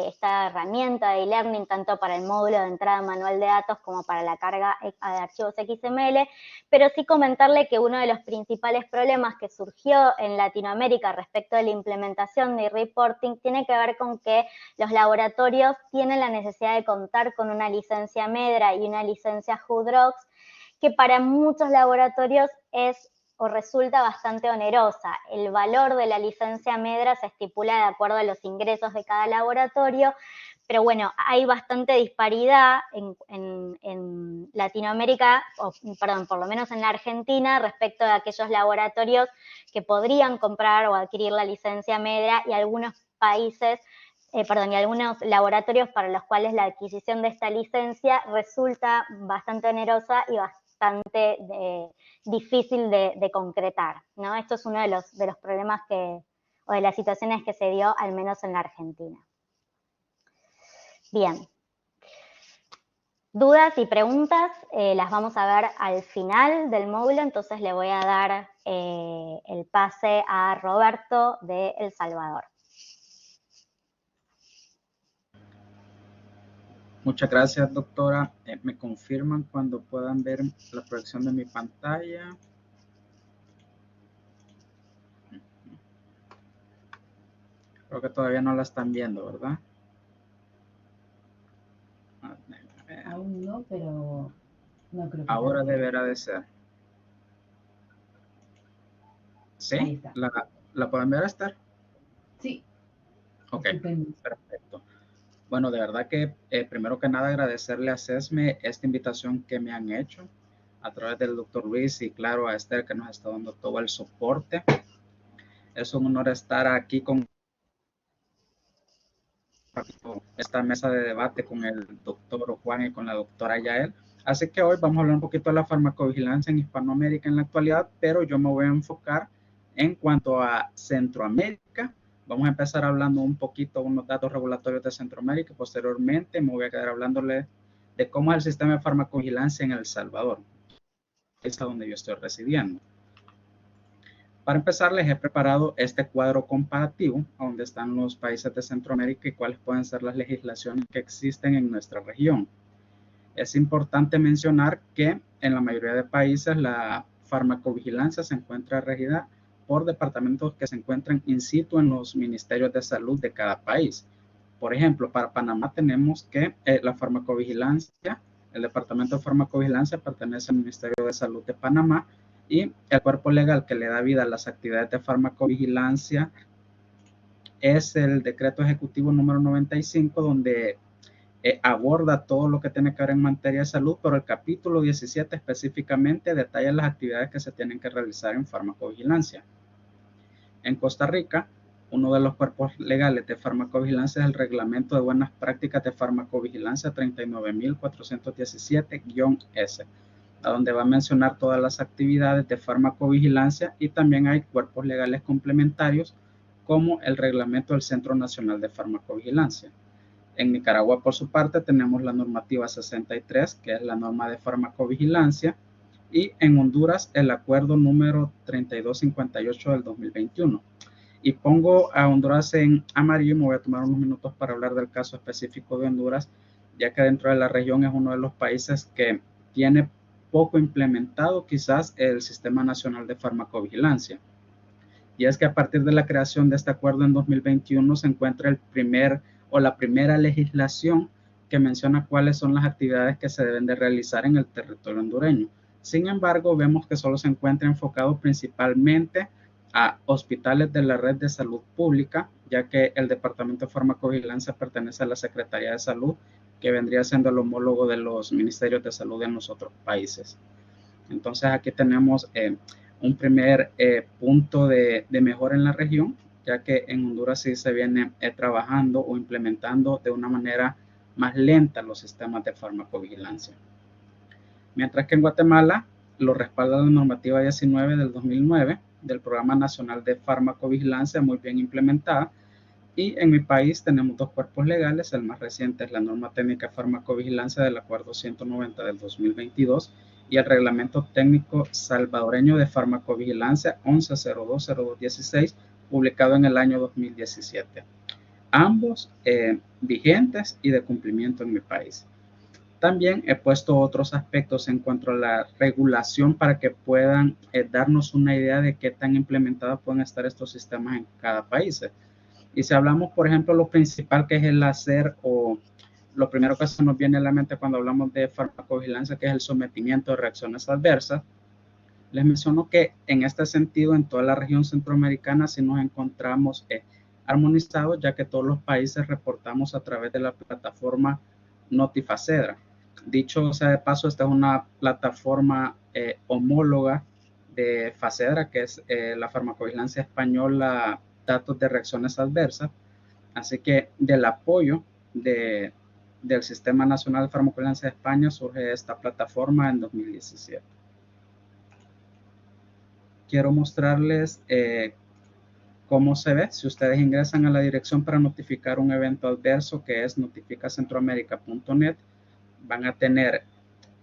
esta herramienta de e-learning, tanto para el módulo de entrada manual de datos como para la carga de archivos XML, pero sí comentarle que uno de los principales problemas que surgió en Latinoamérica respecto de la implementación de e-reporting tiene que ver con que los laboratorios tienen la necesidad de contar con una licencia Medra y una licencia Who Drugs, que para muchos laboratorios es o resulta bastante onerosa. El valor de la licencia Medra se estipula de acuerdo a los ingresos de cada laboratorio, pero bueno, hay bastante disparidad en Latinoamérica, por lo menos en la Argentina, respecto de aquellos laboratorios que podrían comprar o adquirir la licencia Medra y algunos países, y algunos laboratorios para los cuales la adquisición de esta licencia resulta bastante onerosa y bastante difícil de concretar, ¿no? Esto es uno de los problemas o de las situaciones que se dio, al menos en la Argentina. Bien. Dudas y preguntas las vamos a ver al final del módulo, entonces le voy a dar el pase a Roberto de El Salvador. Muchas gracias, doctora. ¿Me confirman cuando puedan ver la proyección de mi pantalla? Creo que todavía no la están viendo, ¿verdad? Aún no, pero no creo que ahora deberá de ser. ¿Sí? ¿La pueden ver, Esther? Sí. Ok, perfecto. Bueno, de verdad que primero que nada agradecerle a CESME esta invitación que me han hecho a través del doctor Luis y claro a Esther que nos está dando todo el soporte. Es un honor estar aquí con esta mesa de debate con el doctor Juan y con la doctora Yael. Así que hoy vamos a hablar un poquito de la farmacovigilancia en Hispanoamérica en la actualidad, pero yo me voy a enfocar en cuanto a Centroamérica. Vamos a empezar hablando un poquito unos datos regulatorios de Centroamérica. Posteriormente me voy a quedar hablándole de cómo es el sistema de farmacovigilancia en El Salvador. país a donde yo estoy residiendo. Para empezar, les he preparado este cuadro comparativo, donde están los países de Centroamérica y cuáles pueden ser las legislaciones que existen en nuestra región. Es importante mencionar que en la mayoría de países la farmacovigilancia se encuentra regida por departamentos que se encuentran in situ en los ministerios de salud de cada país. Por ejemplo, para Panamá tenemos que la farmacovigilancia, el departamento de farmacovigilancia pertenece al Ministerio de Salud de Panamá, y el cuerpo legal que le da vida a las actividades de farmacovigilancia es el decreto ejecutivo número 95, donde aborda todo lo que tiene que ver en materia de salud, pero el capítulo 17 específicamente detalla las actividades que se tienen que realizar en farmacovigilancia. En Costa Rica, uno de los cuerpos legales de farmacovigilancia es el Reglamento de Buenas Prácticas de Farmacovigilancia 39.417-S, a donde va a mencionar todas las actividades de farmacovigilancia, y también hay cuerpos legales complementarios como el Reglamento del Centro Nacional de Farmacovigilancia. En Nicaragua, por su parte, tenemos la normativa 63, que es la norma de farmacovigilancia, y en Honduras el acuerdo número 3258 del 2021. Y pongo a Honduras en amarillo, me voy a tomar unos minutos para hablar del caso específico de Honduras, ya que dentro de la región es uno de los países que tiene poco implementado quizás el Sistema Nacional de Farmacovigilancia. Y es que a partir de la creación de este acuerdo en 2021 se encuentra la primera legislación que menciona cuáles son las actividades que se deben de realizar en el territorio hondureño. Sin embargo, vemos que solo se encuentra enfocado principalmente a hospitales de la red de salud pública, ya que el Departamento de Farmacovigilancia pertenece a la Secretaría de Salud, que vendría siendo el homólogo de los ministerios de salud en los otros países. Entonces aquí tenemos un primer punto de mejora en la región, ya que en Honduras sí se viene trabajando o implementando de una manera más lenta los sistemas de farmacovigilancia. Mientras que en Guatemala lo respalda la normativa 19 del 2009 del Programa Nacional de Farmacovigilancia, muy bien implementada. Y en mi país tenemos dos cuerpos legales. El más reciente es la norma técnica de farmacovigilancia del Acuerdo 190 del 2022 y el Reglamento Técnico Salvadoreño de Farmacovigilancia 11020216, publicado en el año 2017. Ambos vigentes y de cumplimiento en mi país. También he puesto otros aspectos en cuanto a la regulación para que puedan darnos una idea de qué tan implementados pueden estar estos sistemas en cada país. Y si hablamos, por ejemplo, lo principal que es el hacer, o lo primero que se nos viene a la mente cuando hablamos de farmacovigilancia, que es el sometimiento de reacciones adversas, les menciono que en este sentido, en toda la región centroamericana, sí nos encontramos armonizados, ya que todos los países reportamos a través de la plataforma Notifacedra. Dicho sea de paso, esta es una plataforma homóloga de Facedra, que es la farmacovigilancia española, datos de reacciones adversas. Así que del apoyo del Sistema Nacional de Farmacovigilancia de España surge esta plataforma en 2017. Quiero mostrarles cómo se ve. Si ustedes ingresan a la dirección para notificar un evento adverso, que es notificacentroamerica.net, van a tener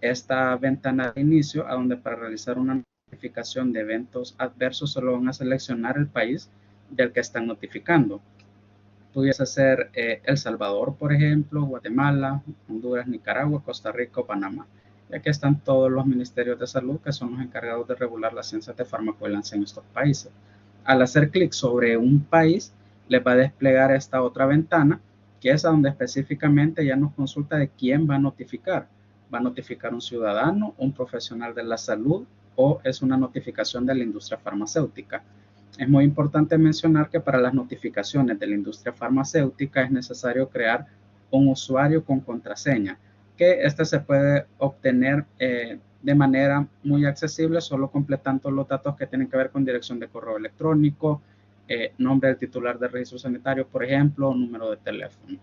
esta ventana de inicio, a donde para realizar una notificación de eventos adversos solo van a seleccionar el país del que están notificando. Pudiese ser El Salvador, por ejemplo, Guatemala, Honduras, Nicaragua, Costa Rica o Panamá. Y aquí están todos los ministerios de salud que son los encargados de regular las ciencias de farmacovigilancia en estos países. Al hacer clic sobre un país, les va a desplegar esta otra ventana, que es a donde específicamente ya nos consulta de quién va a notificar. ¿Va a notificar un ciudadano, un profesional de la salud, o es una notificación de la industria farmacéutica? Es muy importante mencionar que para las notificaciones de la industria farmacéutica es necesario crear un usuario con contraseña, que este se puede obtener de manera muy accesible, solo completando los datos que tienen que ver con dirección de correo electrónico, nombre del titular del registro sanitario, por ejemplo, número de teléfono.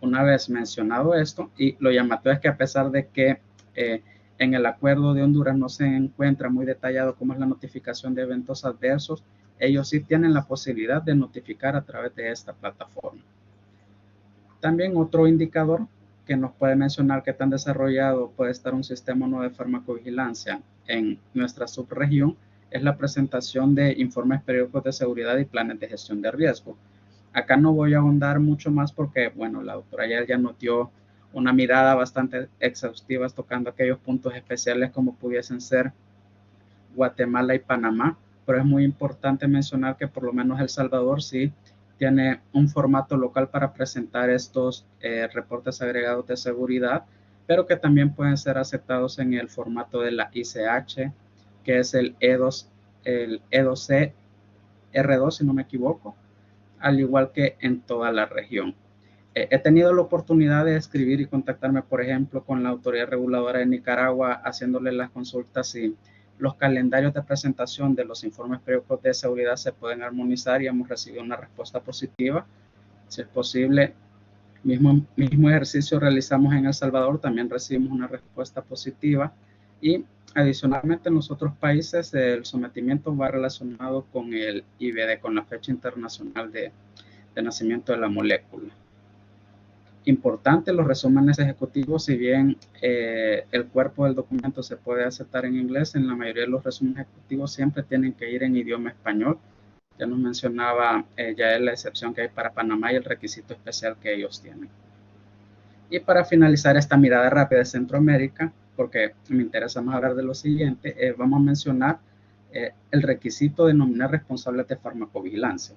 Una vez mencionado esto, y lo llamativo es que a pesar de que en el acuerdo de Honduras no se encuentra muy detallado cómo es la notificación de eventos adversos, ellos sí tienen la posibilidad de notificar a través de esta plataforma. También otro indicador que nos puede mencionar qué tan desarrollado puede estar un sistema o no de farmacovigilancia en nuestra subregión es la presentación de informes periódicos de seguridad y planes de gestión de riesgo. Acá no voy a ahondar mucho más porque, bueno, la doctora Yael ya nos dio una mirada bastante exhaustiva tocando aquellos puntos especiales como pudiesen ser Guatemala y Panamá, pero es muy importante mencionar que por lo menos El Salvador sí tiene un formato local para presentar estos reportes agregados de seguridad, pero que también pueden ser aceptados en el formato de la ICH, que es el E2C R2, si no me equivoco, al igual que en toda la región. He tenido la oportunidad de escribir y contactarme, por ejemplo, con la Autoridad Reguladora de Nicaragua, haciéndole las consultas y los calendarios de presentación de los informes periódicos de seguridad se pueden armonizar y hemos recibido una respuesta positiva. Si es posible, mismo ejercicio realizamos en El Salvador, también recibimos una respuesta positiva y adicionalmente en los otros países el sometimiento va relacionado con el IVD, con la fecha internacional de nacimiento de la molécula. Importante, los resúmenes ejecutivos, si bien el cuerpo del documento se puede aceptar en inglés, en la mayoría de los resúmenes ejecutivos siempre tienen que ir en idioma español. Ya nos mencionaba ya la excepción que hay para Panamá y el requisito especial que ellos tienen. Y para finalizar esta mirada rápida de Centroamérica, porque me interesa más hablar de lo siguiente, vamos a mencionar el requisito de nominar responsables de farmacovigilancia.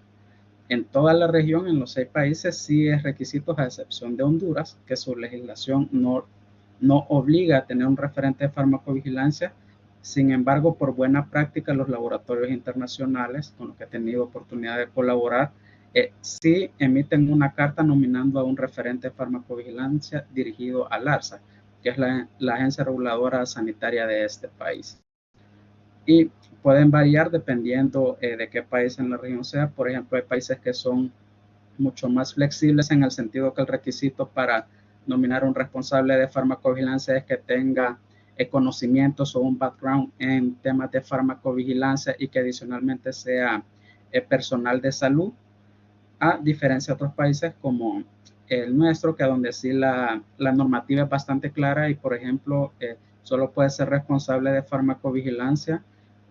En toda la región, en los 6 países, sí es requisito, a excepción de Honduras, que su legislación no obliga a tener un referente de farmacovigilancia. Sin embargo, por buena práctica, los laboratorios internacionales con los que he tenido oportunidad de colaborar, sí emiten una carta nominando a un referente de farmacovigilancia dirigido al ARSA, que es la agencia reguladora sanitaria de este país. Y pueden variar dependiendo de qué país en la región sea. Por ejemplo, hay países que son mucho más flexibles en el sentido que el requisito para nominar un responsable de farmacovigilancia es que tenga conocimientos o un background en temas de farmacovigilancia y que adicionalmente sea personal de salud, a diferencia de otros países como el nuestro, que donde sí la normativa es bastante clara y, por ejemplo, solo puede ser responsable de farmacovigilancia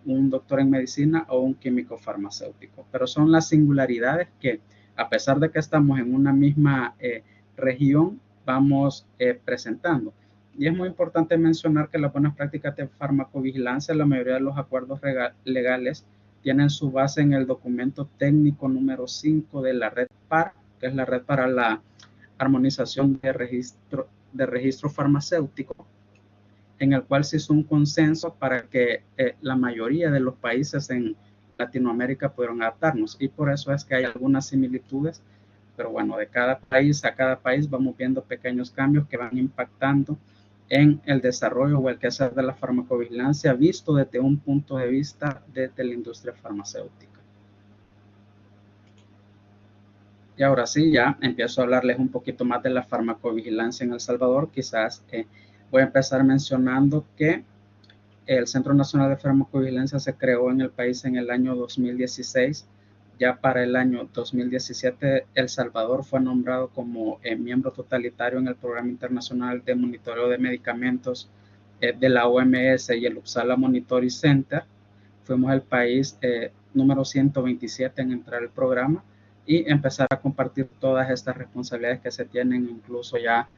un doctor en medicina o un químico farmacéutico. Pero son las singularidades que, a pesar de que estamos en una misma región, vamos presentando. Y es muy importante mencionar que las buenas prácticas de farmacovigilancia, la mayoría de los acuerdos legales tienen su base en el documento técnico número 5 de la red PAR, que es la red para la armonización de registro farmacéutico, en el cual se hizo un consenso para que la mayoría de los países en Latinoamérica pudieran adaptarnos, y por eso es que hay algunas similitudes, pero bueno, de cada país a cada país vamos viendo pequeños cambios que van impactando en el desarrollo o el quehacer de la farmacovigilancia visto desde un punto de vista desde la industria farmacéutica. Y ahora sí, ya empiezo a hablarles un poquito más de la farmacovigilancia en El Salvador. Quizás voy a empezar mencionando que el Centro Nacional de Farmacovigilancia se creó en el país en el año 2016. Ya para el año 2017, El Salvador fue nombrado como miembro totalitario en el Programa Internacional de Monitoreo de Medicamentos de la OMS y el Uppsala Monitoring Center. Fuimos el país número 127 en entrar al programa y empezar a compartir todas estas responsabilidades que se tienen, incluso ya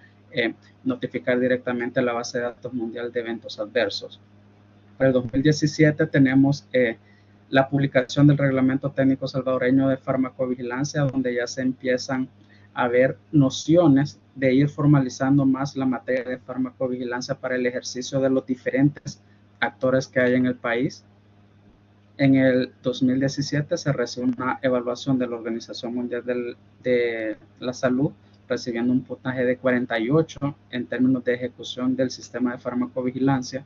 notificar directamente a la base de datos mundial de eventos adversos. Para el 2017 tenemos la publicación del Reglamento Técnico Salvadoreño de Farmacovigilancia, donde ya se empiezan a ver nociones de ir formalizando más la materia de farmacovigilancia para el ejercicio de los diferentes actores que hay en el país. En el 2017 se recibió una evaluación de la Organización Mundial de la Salud, recibiendo un puntaje de 48 en términos de ejecución del sistema de farmacovigilancia,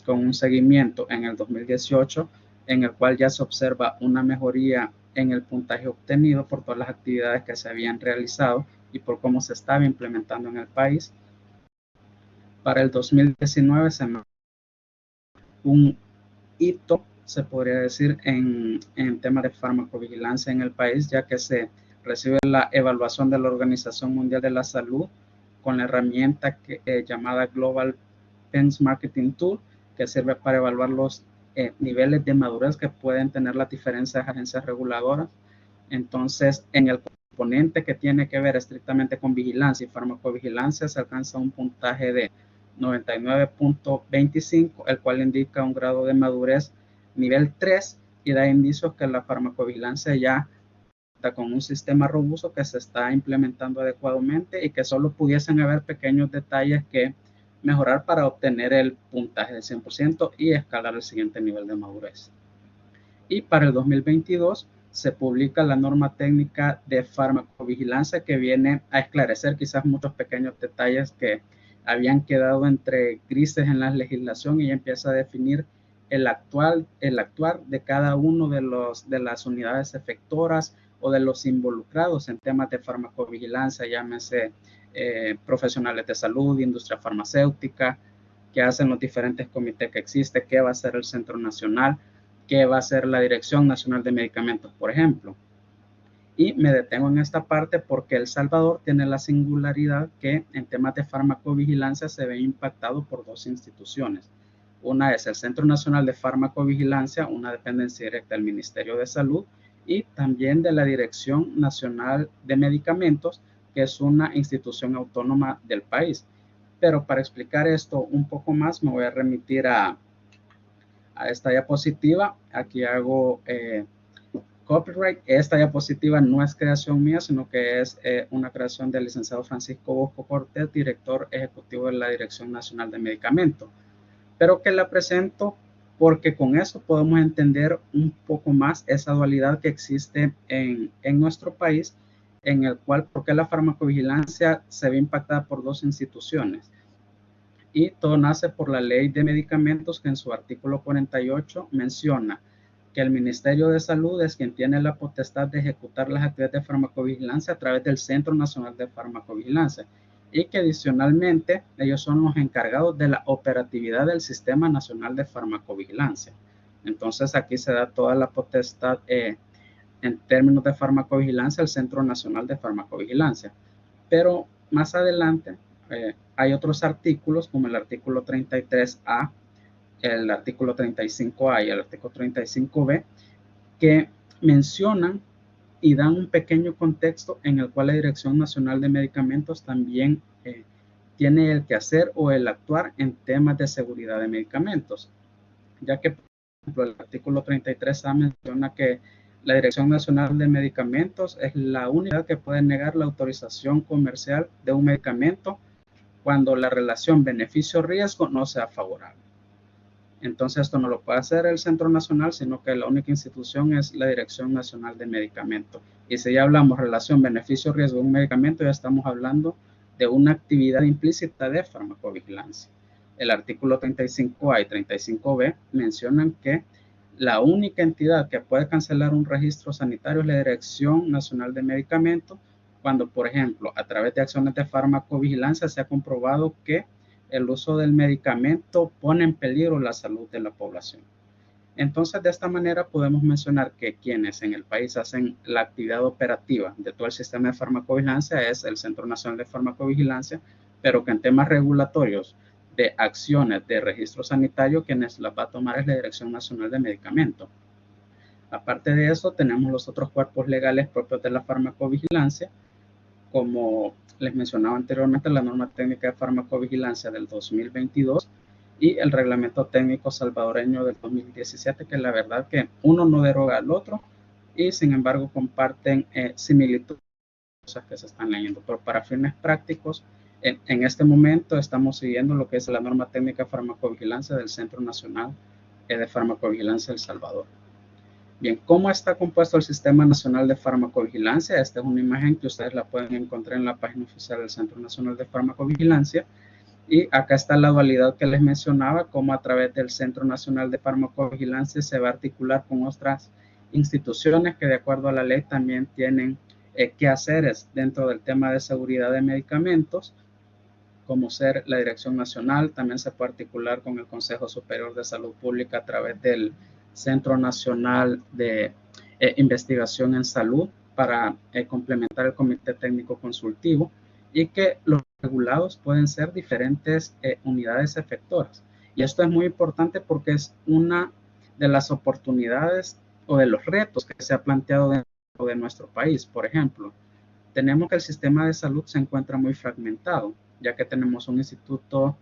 con un seguimiento en el 2018, en el cual ya se observa una mejoría en el puntaje obtenido por todas las actividades que se habían realizado y por cómo se estaba implementando en el país. Para el 2019 se marcó un hito, se podría decir, en temas de farmacovigilancia en el país, ya que se recibe la evaluación de la Organización Mundial de la Salud con la herramienta llamada Global Benchmarking Tool, que sirve para evaluar los niveles de madurez que pueden tener las diferentes agencias reguladoras. Entonces, en el componente que tiene que ver estrictamente con vigilancia y farmacovigilancia, se alcanza un puntaje de 99.25, el cual indica un grado de madurez nivel 3 y da indicios que la farmacovigilancia ya está con un sistema robusto que se está implementando adecuadamente y que solo pudiesen haber pequeños detalles que mejorar para obtener el puntaje de 100% y escalar el siguiente nivel de madurez. Y para el 2022 se publica la norma técnica de farmacovigilancia, que viene a esclarecer quizás muchos pequeños detalles que habían quedado entre grises en la legislación, y empieza a definir el actuar de cada uno de las unidades efectoras o de los involucrados en temas de farmacovigilancia, llámese profesionales de salud, industria farmacéutica, qué hacen los diferentes comités que existen, qué va a hacer el Centro Nacional, qué va a hacer la Dirección Nacional de Medicamentos, por ejemplo. Y me detengo en esta parte porque El Salvador tiene la singularidad que en temas de farmacovigilancia se ve impactado por dos instituciones. Una es el Centro Nacional de Farmacovigilancia, una dependencia directa del Ministerio de Salud, y también de la Dirección Nacional de Medicamentos, que es una institución autónoma del país. Pero para explicar esto un poco más, me voy a remitir a esta diapositiva. Aquí hago copyright. Esta diapositiva no es creación mía, sino que es una creación del licenciado Francisco Bosco Cortés, director ejecutivo de la Dirección Nacional de Medicamentos, pero que la presento porque con eso podemos entender un poco más esa dualidad que existe en nuestro país, en el cual, porque la farmacovigilancia se ve impactada por dos instituciones. Y todo nace por la Ley de Medicamentos, que en su artículo 48 menciona que el Ministerio de Salud es quien tiene la potestad de ejecutar las actividades de farmacovigilancia a través del Centro Nacional de Farmacovigilancia, y que adicionalmente ellos son los encargados de la operatividad del Sistema Nacional de Farmacovigilancia. Entonces aquí se da toda la potestad en términos de farmacovigilancia al Centro Nacional de Farmacovigilancia. Pero más adelante hay otros artículos, como el artículo 33A, el artículo 35A y el artículo 35B, que mencionan y dan un pequeño contexto en el cual la Dirección Nacional de Medicamentos también tiene el quehacer o el actuar en temas de seguridad de medicamentos, ya que, por ejemplo, el artículo 33A menciona que la Dirección Nacional de Medicamentos es la única que puede negar la autorización comercial de un medicamento cuando la relación beneficio-riesgo no sea favorable. Entonces esto no lo puede hacer el Centro Nacional, sino que la única institución es la Dirección Nacional de Medicamentos. Y si ya hablamos relación beneficio-riesgo de un medicamento, ya estamos hablando de una actividad implícita de farmacovigilancia. El artículo 35A y 35B mencionan que la única entidad que puede cancelar un registro sanitario es la Dirección Nacional de Medicamentos, cuando, por ejemplo, a través de acciones de farmacovigilancia se ha comprobado que el uso del medicamento pone en peligro la salud de la población. Entonces, de esta manera podemos mencionar que quienes en el país hacen la actividad operativa de todo el sistema de farmacovigilancia es el Centro Nacional de Farmacovigilancia, pero que en temas regulatorios de acciones de registro sanitario, quienes las va a tomar es la Dirección Nacional de Medicamentos. Aparte de eso, tenemos los otros cuerpos legales propios de la farmacovigilancia, como les mencionaba anteriormente, la norma técnica de farmacovigilancia del 2022 y el reglamento técnico salvadoreño del 2017, que la verdad que uno no deroga al otro y sin embargo comparten similitudes que se están leyendo, pero para fines prácticos en este momento estamos siguiendo lo que es la norma técnica de farmacovigilancia del Centro Nacional de Farmacovigilancia El Salvador. Bien, ¿cómo está compuesto el Sistema Nacional de Farmacovigilancia? Esta es una imagen que ustedes la pueden encontrar en la página oficial del Centro Nacional de Farmacovigilancia. Y acá está la dualidad que les mencionaba, cómo a través del Centro Nacional de Farmacovigilancia se va a articular con otras instituciones que de acuerdo a la ley también tienen quehaceres dentro del tema de seguridad de medicamentos, como ser la Dirección Nacional. También se puede articular con el Consejo Superior de Salud Pública a través del Centro Nacional de Investigación en Salud para complementar el Comité Técnico Consultivo, y que los regulados pueden ser diferentes unidades efectoras. Y esto es muy importante porque es una de las oportunidades o de los retos que se ha planteado dentro de nuestro país. Por ejemplo, tenemos que el sistema de salud se encuentra muy fragmentado, ya que tenemos un instituto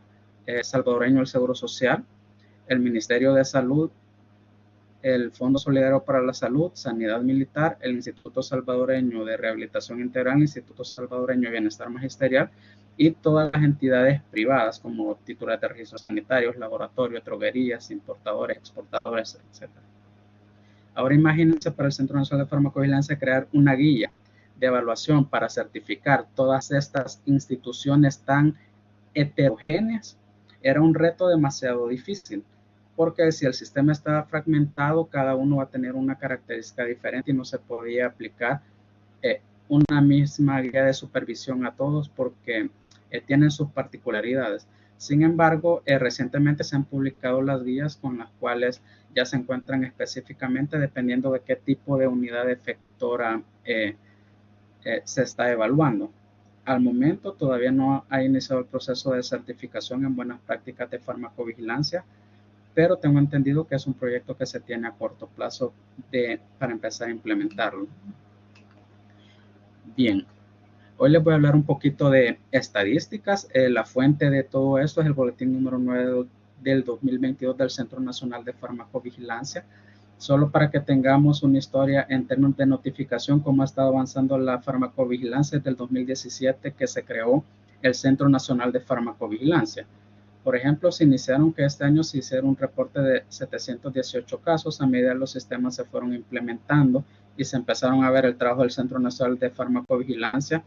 salvadoreño del Seguro Social, el Ministerio de Salud, el Fondo Solidario para la Salud, Sanidad Militar, el Instituto Salvadoreño de Rehabilitación Integral, el Instituto Salvadoreño de Bienestar Magisterial y todas las entidades privadas como titulares de registros sanitarios, laboratorios, droguerías, importadores, exportadores, etc. Ahora imagínense para el Centro Nacional de Farmacovigilancia crear una guía de evaluación para certificar todas estas instituciones tan heterogéneas. Era un reto demasiado difícil, porque si el sistema estaba fragmentado, cada uno va a tener una característica diferente y no se podía aplicar una misma guía de supervisión a todos porque tienen sus particularidades. Sin embargo, recientemente se han publicado las guías con las cuales ya se encuentran específicamente dependiendo de qué tipo de unidad efectora se está evaluando. Al momento todavía no ha iniciado el proceso de certificación en buenas prácticas de farmacovigilancia, pero tengo entendido que es un proyecto que se tiene a corto plazo para empezar a implementarlo. Bien, hoy les voy a hablar un poquito de estadísticas. La fuente de todo esto es el boletín número 9 del 2022 del Centro Nacional de Farmacovigilancia. Solo para que tengamos una historia en términos de notificación, cómo ha estado avanzando la farmacovigilancia desde el 2017 que se creó el Centro Nacional de Farmacovigilancia. Por ejemplo, se iniciaron que este año se hiciera un reporte de 718 casos. A medida que los sistemas se fueron implementando y se empezaron a ver el trabajo del Centro Nacional de Farmacovigilancia,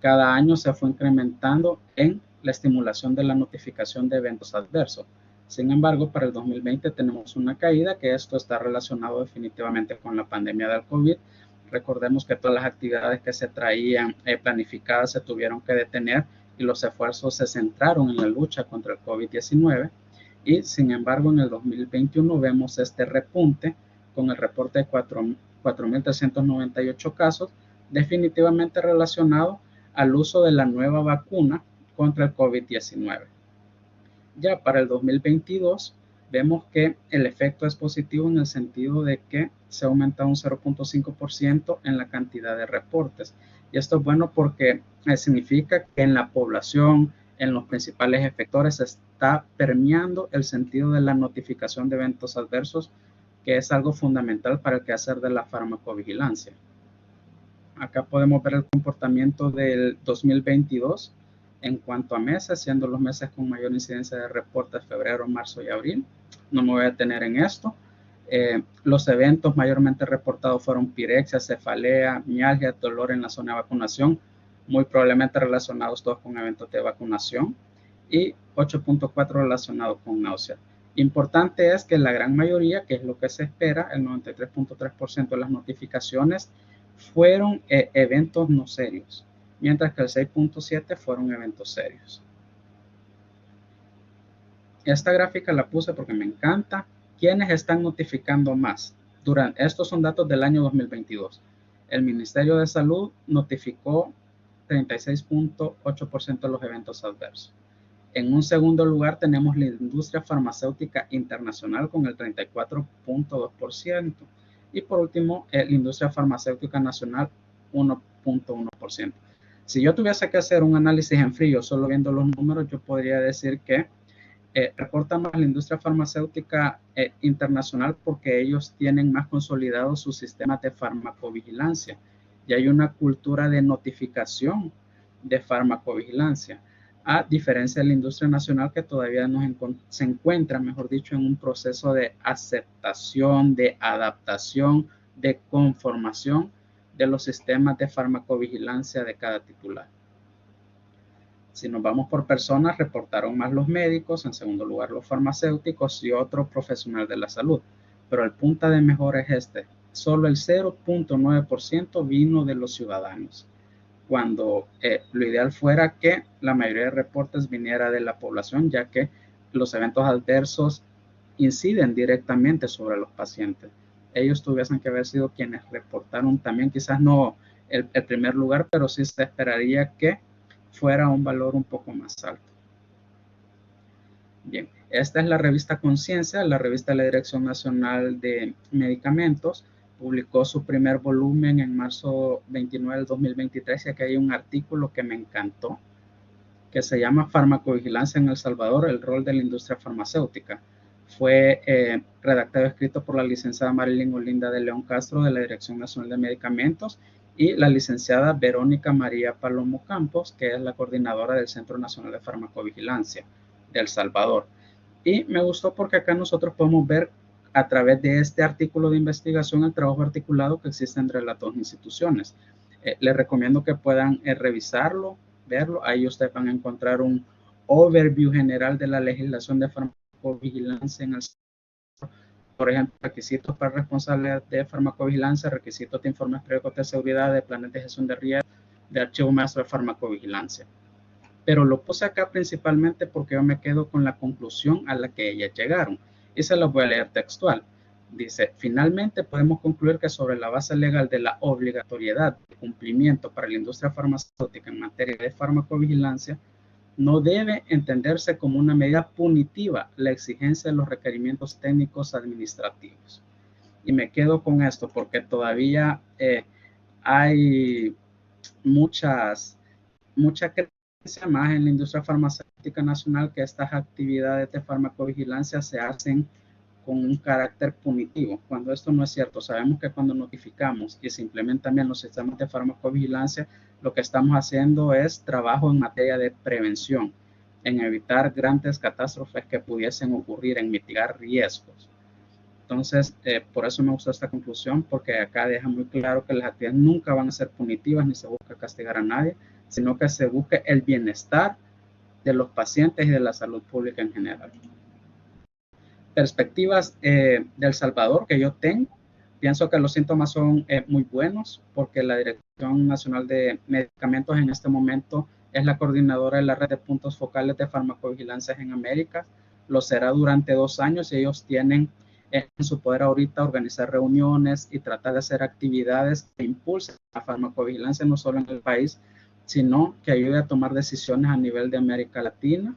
cada año se fue incrementando en la estimulación de la notificación de eventos adversos. Sin embargo, para el 2020 tenemos una caída, que esto está relacionado definitivamente con la pandemia del COVID. Recordemos que todas las actividades que se traían planificadas se tuvieron que detener y los esfuerzos se centraron en la lucha contra el COVID-19 y sin embargo en el 2021 vemos este repunte con el reporte de 4.398 casos definitivamente relacionado al uso de la nueva vacuna contra el COVID-19. Ya para el 2022 vemos que el efecto es positivo en el sentido de que se ha aumentado un 0.5% en la cantidad de reportes. Y esto es bueno porque significa que en la población, en los principales efectores, se está permeando el sentido de la notificación de eventos adversos, que es algo fundamental para el quehacer de la farmacovigilancia. Acá podemos ver el comportamiento del 2022 en cuanto a meses, siendo los meses con mayor incidencia de reportes febrero, marzo y abril. No me voy a detener en esto. Los eventos mayormente reportados fueron pirexia, cefalea, mialgia, dolor en la zona de vacunación, muy probablemente relacionados todos con eventos de vacunación, y 8.4 relacionados con náusea. Importante es que la gran mayoría, que es lo que se espera, el 93.3% de las notificaciones fueron eventos no serios, mientras que el 6.7% fueron eventos serios. Esta gráfica la puse porque me encanta. ¿Quiénes están notificando más? Estos son datos del año 2022. El Ministerio de Salud notificó 36.8% de los eventos adversos. En un segundo lugar tenemos la industria farmacéutica internacional con el 34.2%. Y por último, la industria farmacéutica nacional 1.1%. Si yo tuviese que hacer un análisis en frío, solo viendo los números, yo podría decir que reporta más la industria farmacéutica internacional porque ellos tienen más consolidado sus sistemas de farmacovigilancia y hay una cultura de notificación de farmacovigilancia, a diferencia de la industria nacional que todavía se encuentra, mejor dicho, en un proceso de aceptación, de adaptación, de conformación de los sistemas de farmacovigilancia de cada titular. Si nos vamos por personas, reportaron más los médicos, en segundo lugar los farmacéuticos y otro profesional de la salud. Pero el punto de mejora es este. Solo el 0.9% vino de los ciudadanos, cuando lo ideal fuera que la mayoría de reportes viniera de la población, ya que los eventos adversos inciden directamente sobre los pacientes. Ellos tuviesen que haber sido quienes reportaron también, quizás no el primer lugar, pero sí se esperaría que fuera un valor un poco más alto. Bien, esta es la revista Conciencia, la revista de la Dirección Nacional de Medicamentos. Publicó su primer volumen en marzo 29 del 2023 y aquí hay un artículo que me encantó, que se llama Farmacovigilancia en El Salvador, el rol de la industria farmacéutica. Fue redactado y escrito por la licenciada Marilyn Olinda de León Castro de la Dirección Nacional de Medicamentos y la licenciada Verónica María Palomo Campos, que es la coordinadora del Centro Nacional de Farmacovigilancia de El Salvador. Y me gustó porque acá nosotros podemos ver a través de este artículo de investigación el trabajo articulado que existe entre las dos instituciones. Les recomiendo que puedan revisarlo, verlo. Ahí ustedes van a encontrar un overview general de la legislación de farmacovigilancia en El Salvador. Por ejemplo, requisitos para responsabilidad de farmacovigilancia, requisitos de informes periódicos de seguridad, de planes de gestión de riesgo, de archivo maestro de farmacovigilancia. Pero lo puse acá principalmente porque yo me quedo con la conclusión a la que ellas llegaron. Y se las voy a leer textual. Dice, finalmente podemos concluir que sobre la base legal de la obligatoriedad de cumplimiento para la industria farmacéutica en materia de farmacovigilancia, no debe entenderse como una medida punitiva la exigencia de los requerimientos técnicos administrativos. Y me quedo con esto porque todavía hay mucha creencia más en la industria farmacéutica nacional que estas actividades de farmacovigilancia se hacen con un carácter punitivo, cuando esto no es cierto. Sabemos que cuando notificamos y se implementan bien los sistemas de farmacovigilancia, lo que estamos haciendo es trabajo en materia de prevención, en evitar grandes catástrofes que pudiesen ocurrir, en mitigar riesgos. Entonces, por eso me gusta esta conclusión, porque acá deja muy claro que las actividades nunca van a ser punitivas ni se busca castigar a nadie, sino que se busque el bienestar de los pacientes y de la salud pública en general. Perspectivas de El Salvador que yo tengo, pienso que los síntomas son muy buenos porque la Dirección Nacional de Medicamentos en este momento es la coordinadora de la red de puntos focales de farmacovigilancia en América. Lo será durante 2 años y ellos tienen en su poder ahorita organizar reuniones y tratar de hacer actividades que impulsen la farmacovigilancia no solo en el país, sino que ayude a tomar decisiones a nivel de América Latina.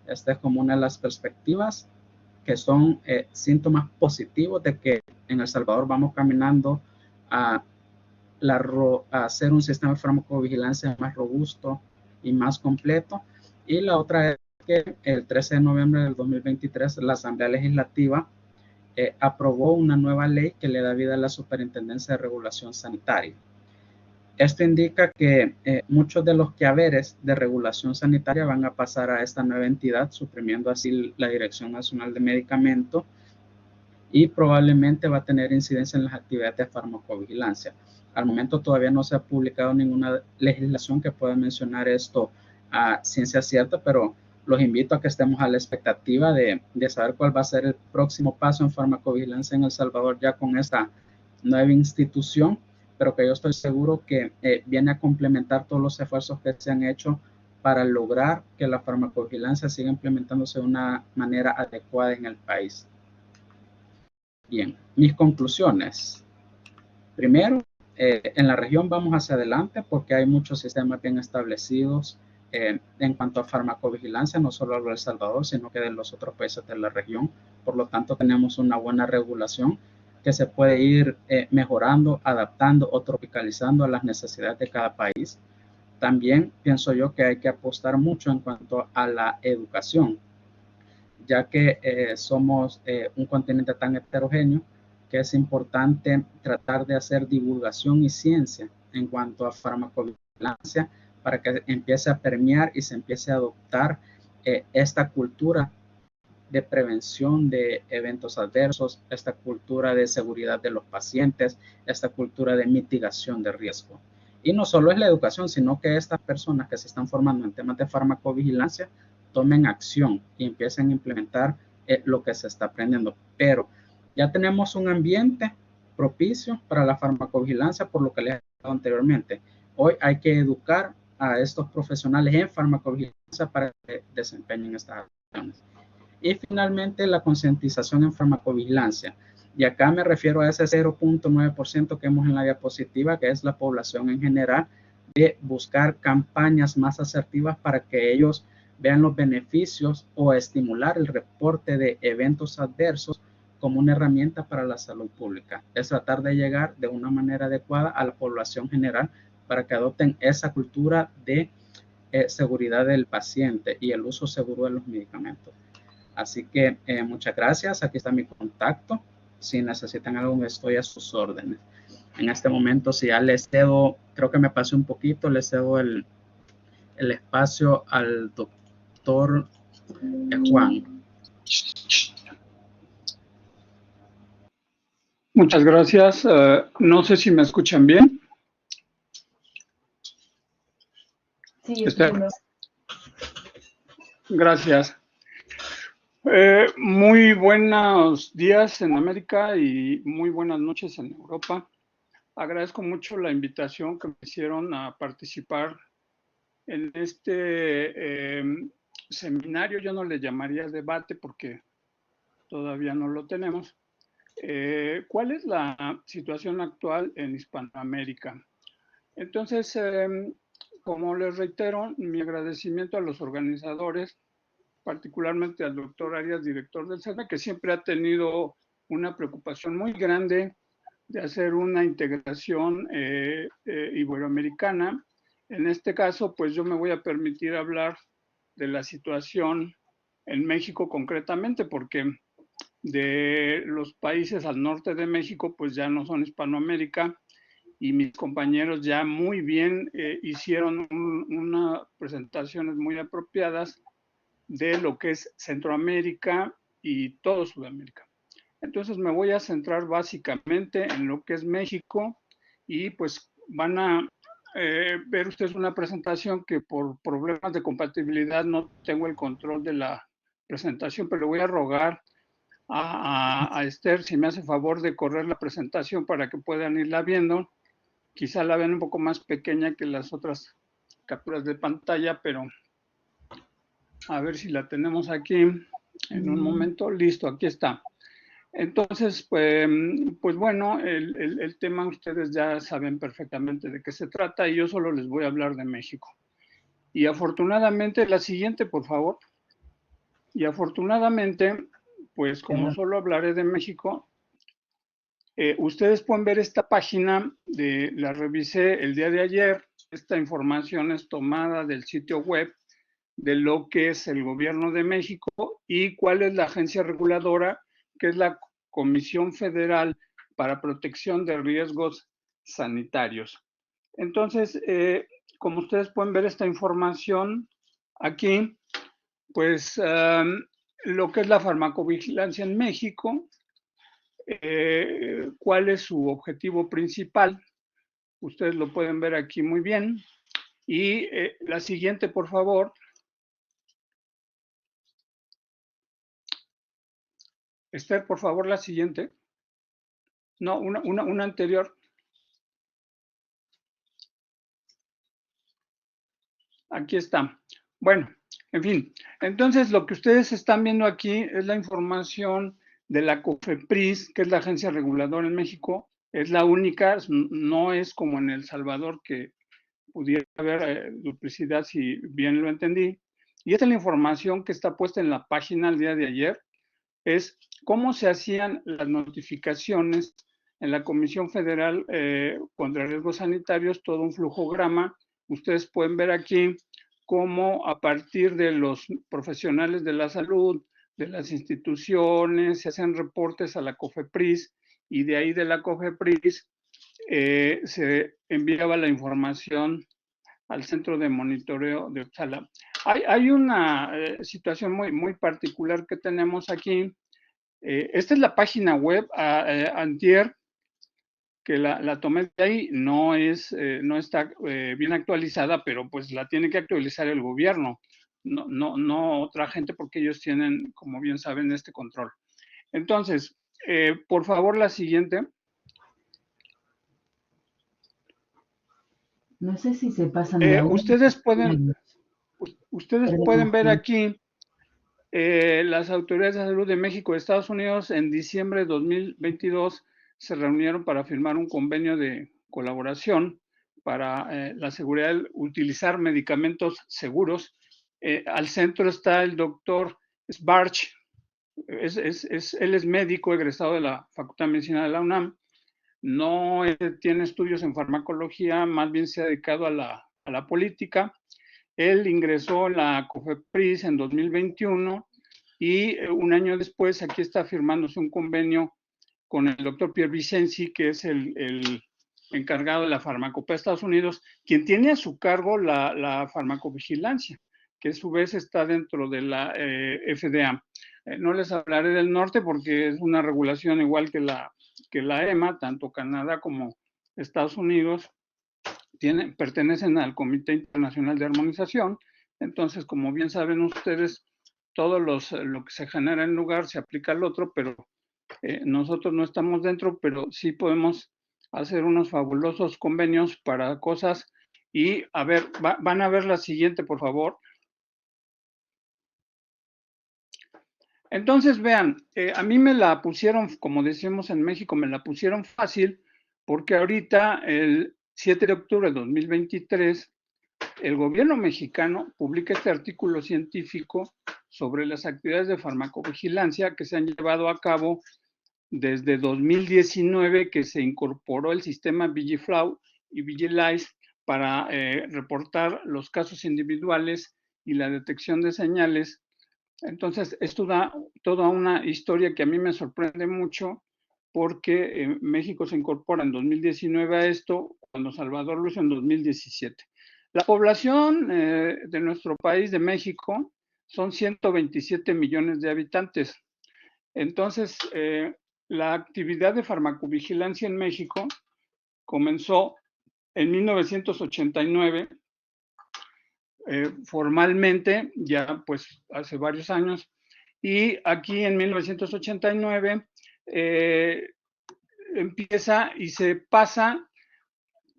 Esta es como una de las perspectivas que son síntomas positivos de que en El Salvador vamos caminando a hacer un sistema de farmacovigilancia más robusto y más completo. Y la otra es que el 13 de noviembre del 2023 la Asamblea Legislativa aprobó una nueva ley que le da vida a la Superintendencia de Regulación Sanitaria. Esto indica que muchos de los quehaceres de regulación sanitaria van a pasar a esta nueva entidad, suprimiendo así la Dirección Nacional de Medicamentos y probablemente va a tener incidencia en las actividades de farmacovigilancia. Al momento todavía no se ha publicado ninguna legislación que pueda mencionar esto a ciencia cierta, pero los invito a que estemos a la expectativa de saber cuál va a ser el próximo paso en farmacovigilancia en El Salvador ya con esta nueva institución, pero que yo estoy seguro que viene a complementar todos los esfuerzos que se han hecho para lograr que la farmacovigilancia siga implementándose de una manera adecuada en el país. Bien, mis conclusiones. Primero, en la región vamos hacia adelante porque hay muchos sistemas bien establecidos en cuanto a farmacovigilancia, no solo de El Salvador, sino que de los otros países de la región. Por lo tanto, tenemos una buena regulación que se puede ir mejorando, adaptando o tropicalizando a las necesidades de cada país. También pienso yo que hay que apostar mucho en cuanto a la educación, ya que somos un continente tan heterogéneo que es importante tratar de hacer divulgación y ciencia en cuanto a farmacovigilancia para que empiece a permear y se empiece a adoptar esta cultura de prevención de eventos adversos, esta cultura de seguridad de los pacientes, esta cultura de mitigación de riesgo. Y no solo es la educación, sino que estas personas que se están formando en temas de farmacovigilancia tomen acción y empiecen a implementar lo que se está aprendiendo. Pero ya tenemos un ambiente propicio para la farmacovigilancia, por lo que les he hablado anteriormente. Hoy hay que educar a estos profesionales en farmacovigilancia para que desempeñen estas acciones. Y finalmente, la concientización en farmacovigilancia. Y acá me refiero a ese 0.9% que vemos en la diapositiva, que es la población en general, de buscar campañas más asertivas para que ellos vean los beneficios o estimular el reporte de eventos adversos como una herramienta para la salud pública. Es tratar de llegar de una manera adecuada a la población general para que adopten esa cultura de seguridad del paciente y el uso seguro de los medicamentos. Así que muchas gracias. Aquí está mi contacto. Si necesitan algo, estoy a sus órdenes. En este momento, si ya les cedo, creo que me pasé un poquito, les cedo el espacio al doctor Juan. Muchas gracias. No sé si me escuchan bien. Sí, Esther. Gracias. Muy buenos días en América y muy buenas noches en Europa. Agradezco mucho la invitación que me hicieron a participar en este seminario. Yo no le llamaría debate porque todavía no lo tenemos. ¿Cuál es la situación actual en Hispanoamérica? Entonces, como les reitero, mi agradecimiento a los organizadores, particularmente al doctor Arias, director del CERME, que siempre ha tenido una preocupación muy grande de hacer una integración iberoamericana. En este caso, pues yo me voy a permitir hablar de la situación en México concretamente, porque de los países al norte de México, pues ya no son Hispanoamérica, y mis compañeros ya muy bien hicieron unas presentaciones muy apropiadas de lo que es Centroamérica y todo Sudamérica. Entonces me voy a centrar básicamente en lo que es México y pues van a ver ustedes una presentación que por problemas de compatibilidad no tengo el control de la presentación, pero le voy a rogar a Esther si me hace favor de correr la presentación para que puedan irla viendo. Quizá la vean un poco más pequeña que las otras capturas de pantalla, pero a ver si la tenemos aquí en un momento. Listo, aquí está. Entonces, pues bueno, el tema ustedes ya saben perfectamente de qué se trata y yo solo les voy a hablar de México. Y afortunadamente, la siguiente, por favor. Y afortunadamente, pues como solo hablaré de México, ustedes pueden ver esta página, la revisé el día de ayer. Esta información es tomada del sitio web de lo que es el gobierno de México y cuál es la agencia reguladora, que es la Comisión Federal para Protección de Riesgos Sanitarios. Entonces, como ustedes pueden ver esta información aquí, pues lo que es la farmacovigilancia en México, cuál es su objetivo principal. Ustedes lo pueden ver aquí muy bien. Y la siguiente, por favor. Esther, por favor, la siguiente. No, una anterior. Aquí está. Bueno, en fin. Entonces, lo que ustedes están viendo aquí es la información de la COFEPRIS, que es la agencia reguladora en México. Es la única, no es como en El Salvador, que pudiera haber duplicidad, si bien lo entendí. Y esta es la información que está puesta en la página el día de ayer. Es cómo se hacían las notificaciones en la Comisión Federal contra Riesgos Sanitarios, todo un flujograma. Ustedes pueden ver aquí cómo a partir de los profesionales de la salud, de las instituciones, se hacen reportes a la COFEPRIS y de ahí de la COFEPRIS se enviaba la información al centro de monitoreo de Uppsala. Hay una situación muy particular que tenemos aquí. Esta es la página web antier, que la tomé de ahí. No está bien actualizada, pero pues la tiene que actualizar el gobierno, no otra gente, porque ellos tienen, como bien saben, este control. Entonces, por favor, la siguiente. No sé si se pasan ustedes pueden ver aquí las autoridades de salud de México y Estados Unidos en diciembre de 2022 se reunieron para firmar un convenio de colaboración para la seguridad, utilizar medicamentos seguros. Al centro está el doctor Sbarch. Él es médico egresado de la Facultad de Medicina de la UNAM. No tiene estudios en farmacología, más bien se ha dedicado a la política. Él ingresó en la COFEPRIS en 2021 y un año después aquí está firmándose un convenio con el doctor Pierre Vicenzi, que es el encargado de la farmacopea de Estados Unidos, quien tiene a su cargo la farmacovigilancia, que a su vez está dentro de la FDA. No les hablaré del norte porque es una regulación igual que la EMA, tanto Canadá como Estados Unidos pertenecen al Comité Internacional de Armonización. Entonces, como bien saben ustedes, todo lo que se genera en un lugar se aplica al otro, pero nosotros no estamos dentro, pero sí podemos hacer unos fabulosos convenios para cosas. Y a ver, van a ver la siguiente, por favor. Entonces, vean, a mí me la pusieron, como decimos en México, me la pusieron fácil, porque ahorita, el 7 de octubre de 2023, el gobierno mexicano publica este artículo científico sobre las actividades de farmacovigilancia que se han llevado a cabo desde 2019, que se incorporó el sistema VigiFlow y VigiLice para reportar los casos individuales y la detección de señales. Entonces, esto da toda una historia que a mí me sorprende mucho, porque México se incorpora en 2019 a esto, cuando Salvador lo hizo en 2017. La población de nuestro país, de México, son 127 millones de habitantes. Entonces, la actividad de farmacovigilancia en México comenzó en 1989, formalmente, ya pues hace varios años, y aquí en 1989 empieza y se pasa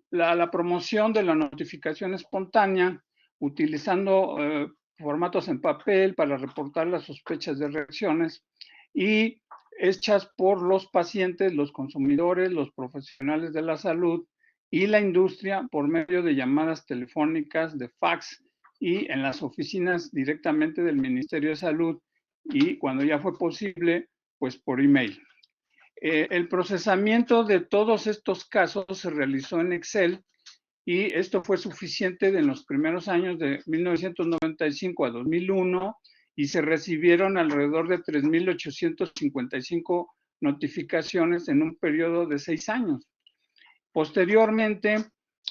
la promoción de la notificación espontánea, utilizando formatos en papel para reportar las sospechas de reacciones y hechas por los pacientes, los consumidores, los profesionales de la salud y la industria por medio de llamadas telefónicas, de fax y en las oficinas directamente del Ministerio de Salud, y cuando ya fue posible, pues por email. El procesamiento de todos estos casos se realizó en Excel, y esto fue suficiente en los primeros años de 1995 a 2001, y se recibieron alrededor de 3.855 notificaciones en un periodo de 6 años. Posteriormente,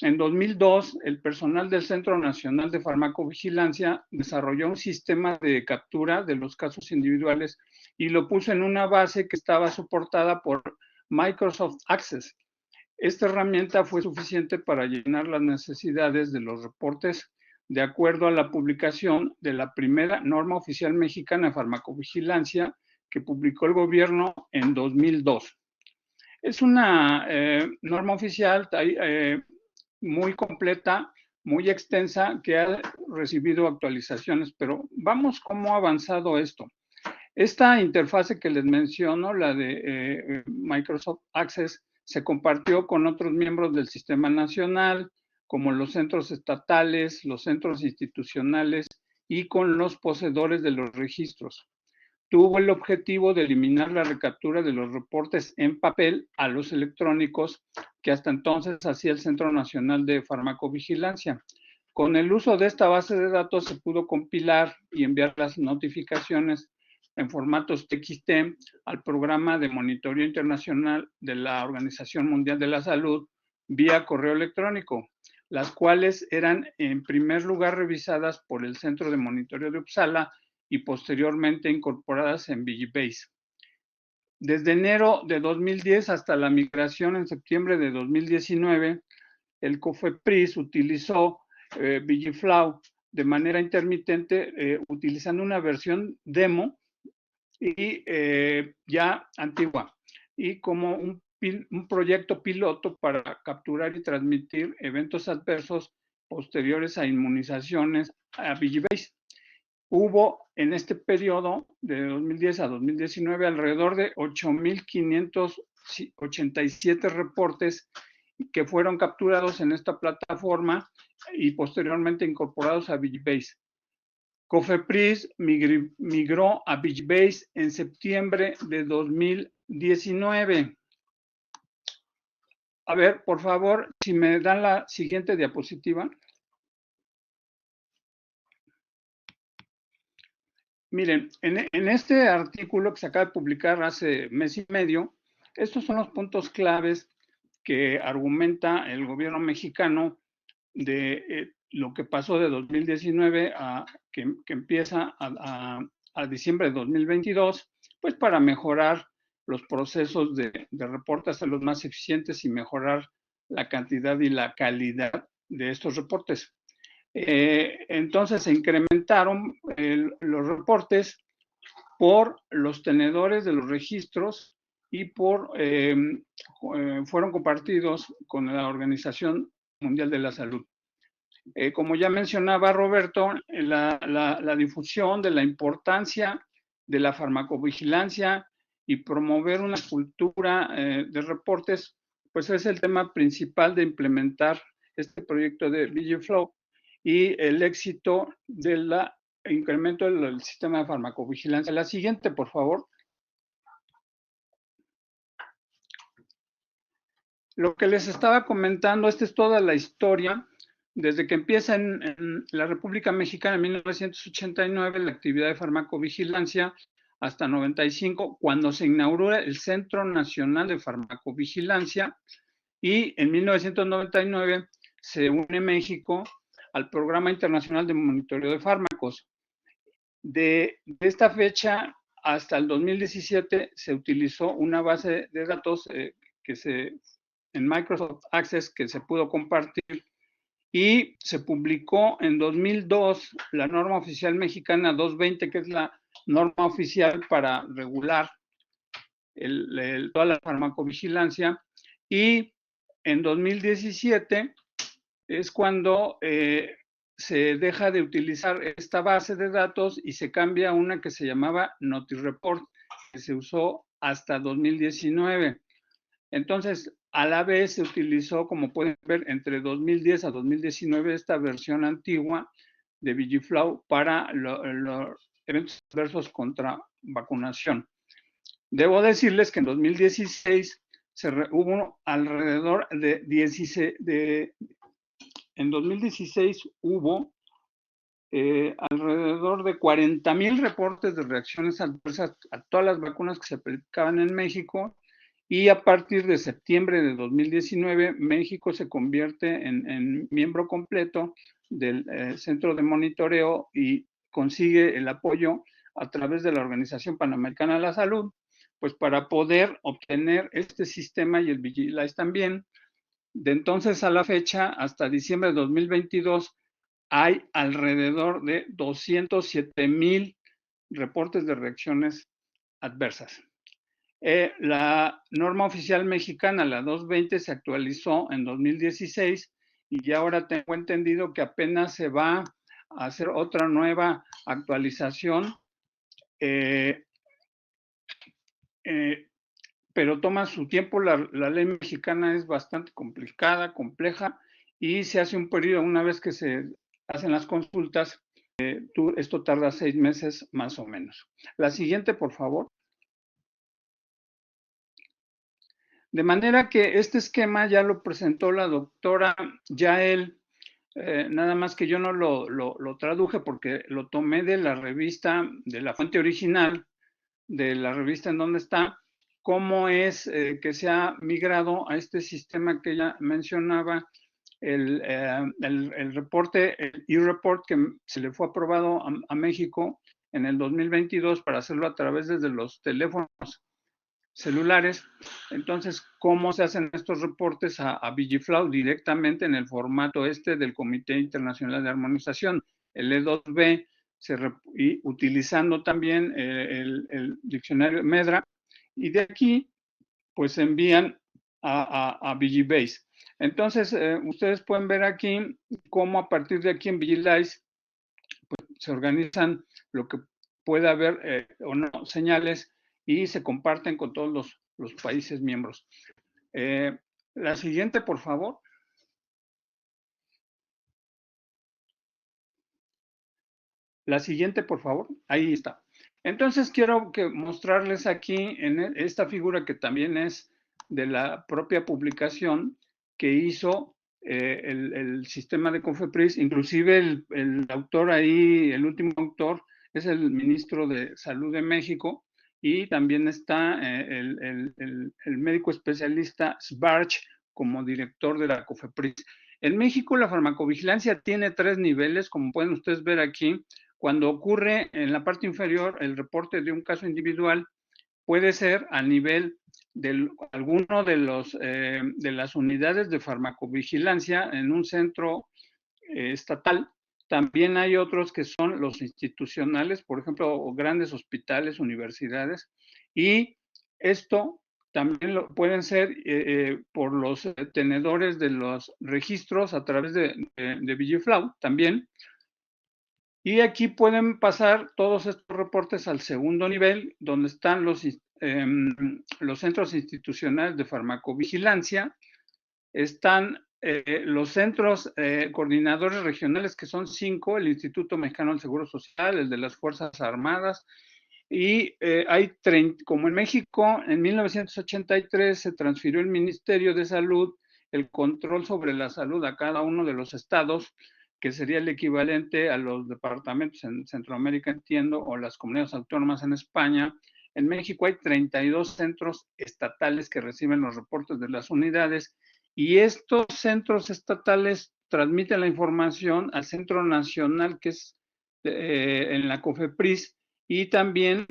en 2002, el personal del Centro Nacional de Farmacovigilancia desarrolló un sistema de captura de los casos individuales y lo puso en una base que estaba soportada por Microsoft Access. Esta herramienta fue suficiente para llenar las necesidades de los reportes de acuerdo a la publicación de la primera norma oficial mexicana de farmacovigilancia que publicó el gobierno en 2002. Es una norma oficial muy completa, muy extensa, que ha recibido actualizaciones, pero vamos cómo ha avanzado esto. Esta interfase que les menciono, la de Microsoft Access, se compartió con otros miembros del sistema nacional, como los centros estatales, los centros institucionales y con los poseedores de los registros. Tuvo el objetivo de eliminar la recaptura de los reportes en papel a los electrónicos que hasta entonces hacía el Centro Nacional de Farmacovigilancia. Con el uso de esta base de datos se pudo compilar y enviar las notificaciones en formatos TXT al programa de monitoreo internacional de la Organización Mundial de la Salud vía correo electrónico, las cuales eran en primer lugar revisadas por el Centro de Monitoreo de Uppsala y posteriormente incorporadas en VigiBase. Desde enero de 2010 hasta la migración en septiembre de 2019, el COFEPRIS utilizó VigiFlow de manera intermitente, utilizando una versión demo y ya antigua, y como un proyecto piloto para capturar y transmitir eventos adversos posteriores a inmunizaciones a VigiBase. Hubo en este periodo de 2010 a 2019 alrededor de 8.587 reportes que fueron capturados en esta plataforma y posteriormente incorporados a VigiBase. COFEPRIS migró a VigiBase en septiembre de 2019. A ver, por favor, si me dan la siguiente diapositiva. Miren, en este artículo que se acaba de publicar hace mes y medio, estos son los puntos claves que argumenta el gobierno mexicano de lo que pasó de 2019 a que empieza a diciembre de 2022, pues para mejorar los procesos de reporte, hacerlos más eficientes y mejorar la cantidad y la calidad de estos reportes. Entonces se incrementaron los reportes por los tenedores de los registros y fueron compartidos con la Organización Mundial de la Salud. Como ya mencionaba Roberto, la difusión de la importancia de la farmacovigilancia y promover una cultura de reportes, pues es el tema principal de implementar este proyecto de VigiFlow y el éxito del incremento del sistema de farmacovigilancia. La siguiente, por favor. Lo que les estaba comentando, esta es toda la historia, desde que empieza en la República Mexicana en 1989 la actividad de farmacovigilancia hasta 95, cuando se inaugura el Centro Nacional de Farmacovigilancia, y en 1999 se une México al Programa Internacional de Monitoreo de Fármacos. De esta fecha hasta el 2017 se utilizó una base de datos en Microsoft Access que se pudo compartir, y se publicó en 2002 la norma oficial mexicana 220, que es la norma oficial para regular toda la farmacovigilancia, y en 2017 es cuando se deja de utilizar esta base de datos y se cambia a una que se llamaba NotiReport, que se usó hasta 2019. Entonces, a la vez se utilizó, como pueden ver, entre 2010 a 2019 esta versión antigua de VigiFlow para los eventos adversos contra vacunación. Debo decirles que en 2016 hubo alrededor en 2016 hubo alrededor de 40,000 reportes de reacciones adversas a todas las vacunas que se aplicaban en México, y a partir de septiembre de 2019 México se convierte en miembro completo del Centro de Monitoreo y consigue el apoyo a través de la Organización Panamericana de la Salud, pues para poder obtener este sistema y el VigiLice también. De entonces a la fecha, hasta diciembre de 2022, hay alrededor de 207,000 reportes de reacciones adversas. La norma oficial mexicana, la 220, se actualizó en 2016 y ya ahora tengo entendido que apenas se va a hacer otra nueva actualización, pero toma su tiempo. La ley mexicana es bastante complicada, compleja, y se hace un periodo una vez que se hacen las consultas. Esto tarda 6 meses más o menos. La siguiente, por favor. De manera que este esquema ya lo presentó la doctora Yael, nada más que yo no lo traduje porque lo tomé de la revista, de la fuente original, de la revista en donde está, cómo es que se ha migrado a este sistema que ella mencionaba, el reporte, el e-report, que se le fue aprobado a México en el 2022 para hacerlo a través de los teléfonos celulares. Entonces, ¿cómo se hacen estos reportes a VigiFlow? Directamente en el formato del Comité Internacional de Armonización, el E2B, y utilizando también el diccionario MEDRA, y de aquí pues se envían a VigiBase. Entonces, ustedes pueden ver aquí cómo a partir de aquí en VigiLice pues, se organizan lo que pueda haber o no señales, y se comparten con todos los países miembros. La siguiente, por favor. La siguiente, por favor. Ahí está. Entonces quiero mostrarles aquí en esta figura que también es de la propia publicación que hizo el sistema de COFEPRIS. Inclusive el autor ahí, el último autor, es el ministro de Salud de México, y también está el médico especialista Sbarch como director de la COFEPRIS. En México la farmacovigilancia tiene 3 niveles, como pueden ustedes ver aquí. Cuando ocurre en la parte inferior el reporte de un caso individual, puede ser a nivel de alguno de las unidades de farmacovigilancia en un centro estatal. También hay otros que son los institucionales, por ejemplo, grandes hospitales, universidades, y esto también pueden ser por los tenedores de los registros a través de Vigiflau también. Y aquí pueden pasar todos estos reportes al segundo nivel, donde están los centros institucionales de farmacovigilancia, están los centros coordinadores regionales, que son 5, el Instituto Mexicano del Seguro Social, el de las Fuerzas Armadas, y hay 30, como en México, en 1983 se transfirió el Ministerio de Salud el control sobre la salud a cada uno de los estados, que sería el equivalente a los departamentos en Centroamérica, entiendo, o las comunidades autónomas en España. En México hay 32 centros estatales que reciben los reportes de las unidades, y estos centros estatales transmiten la información al Centro Nacional, que es en la COFEPRIS, y también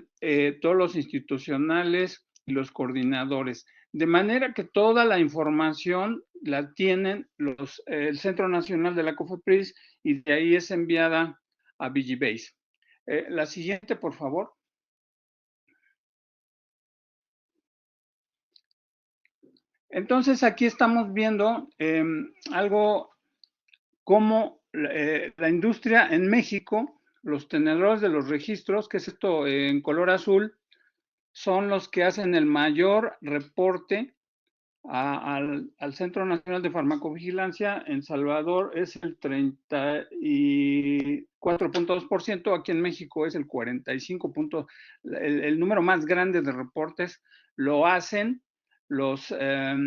todos los institucionales y los coordinadores. De manera que toda la información la tienen el Centro Nacional de la COFEPRIS, y de ahí es enviada a Vigibase. La siguiente, por favor. Entonces, aquí estamos viendo algo como la industria en México, los tenedores de los registros, que es esto en color azul, son los que hacen el mayor reporte al Centro Nacional de Farmacovigilancia. En Salvador es el 34.2%, aquí en México es el 45%. El número más grande de reportes lo hacen la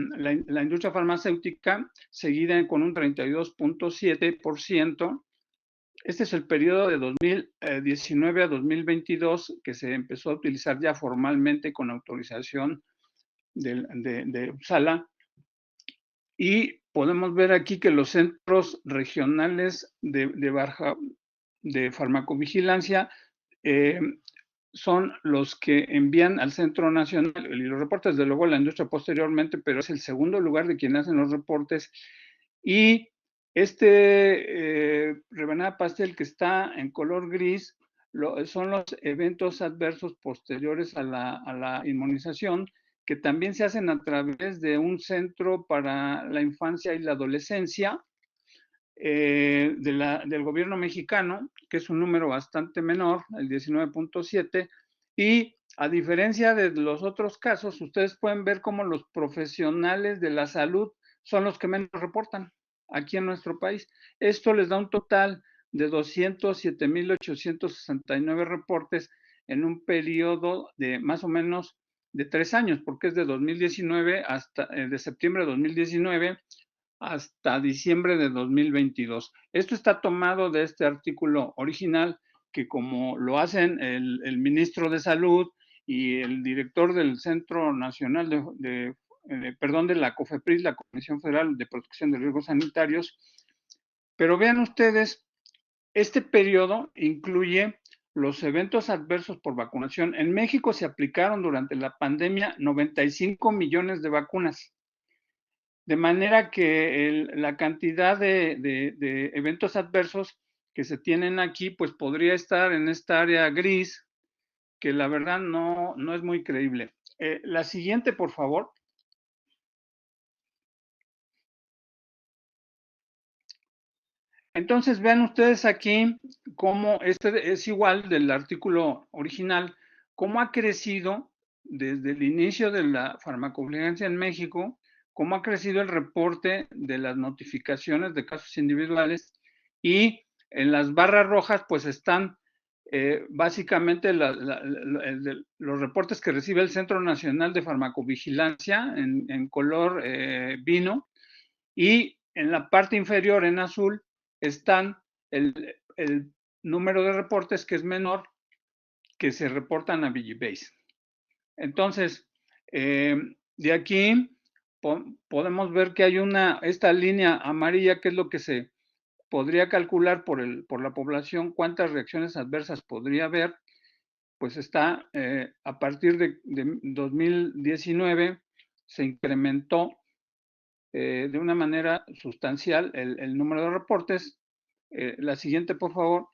industria farmacéutica, seguida con un 32.7%. Este es el periodo de 2019 a 2022 que se empezó a utilizar ya formalmente con autorización de Uppsala, y podemos ver aquí que los centros regionales de farmacovigilancia son los que envían al Centro Nacional, y los reportes de luego la industria posteriormente, pero es el segundo lugar de quien hacen los reportes. Y rebanada pastel que está en color gris son los eventos adversos posteriores a la inmunización, que también se hacen a través de un centro para la infancia y la adolescencia del gobierno mexicano, que es un número bastante menor, el 19.7, y a diferencia de los otros casos, ustedes pueden ver cómo los profesionales de la salud son los que menos reportan aquí en nuestro país. Esto les da un total de 207,869 reportes en un periodo de más o menos de 3 años, porque es de 2019 de septiembre de 2019 hasta diciembre de 2022. Esto está tomado de este artículo original, que como lo hacen el ministro de Salud y el director del Centro Nacional de la COFEPRIS, la Comisión Federal de Protección de Riesgos Sanitarios. Pero vean ustedes, este periodo incluye los eventos adversos por vacunación. En México se aplicaron durante la pandemia 95 millones de vacunas. De manera que la cantidad de eventos adversos que se tienen aquí, pues podría estar en esta área gris, que la verdad no es muy creíble. La siguiente, por favor. Entonces, vean ustedes aquí cómo este es igual del artículo original, cómo ha crecido desde el inicio de la farmacovigilancia en México, cómo ha crecido el reporte de las notificaciones de casos individuales, y en las barras rojas pues están básicamente los reportes que recibe el Centro Nacional de Farmacovigilancia en color vino, y en la parte inferior en azul están el número de reportes que es menor que se reportan a Vigibase. Entonces, de aquí podemos ver que hay esta línea amarilla, que es lo que se podría calcular por la población, cuántas reacciones adversas podría haber. Pues está a partir de 2019 se incrementó de una manera sustancial el número de reportes. La siguiente, por favor.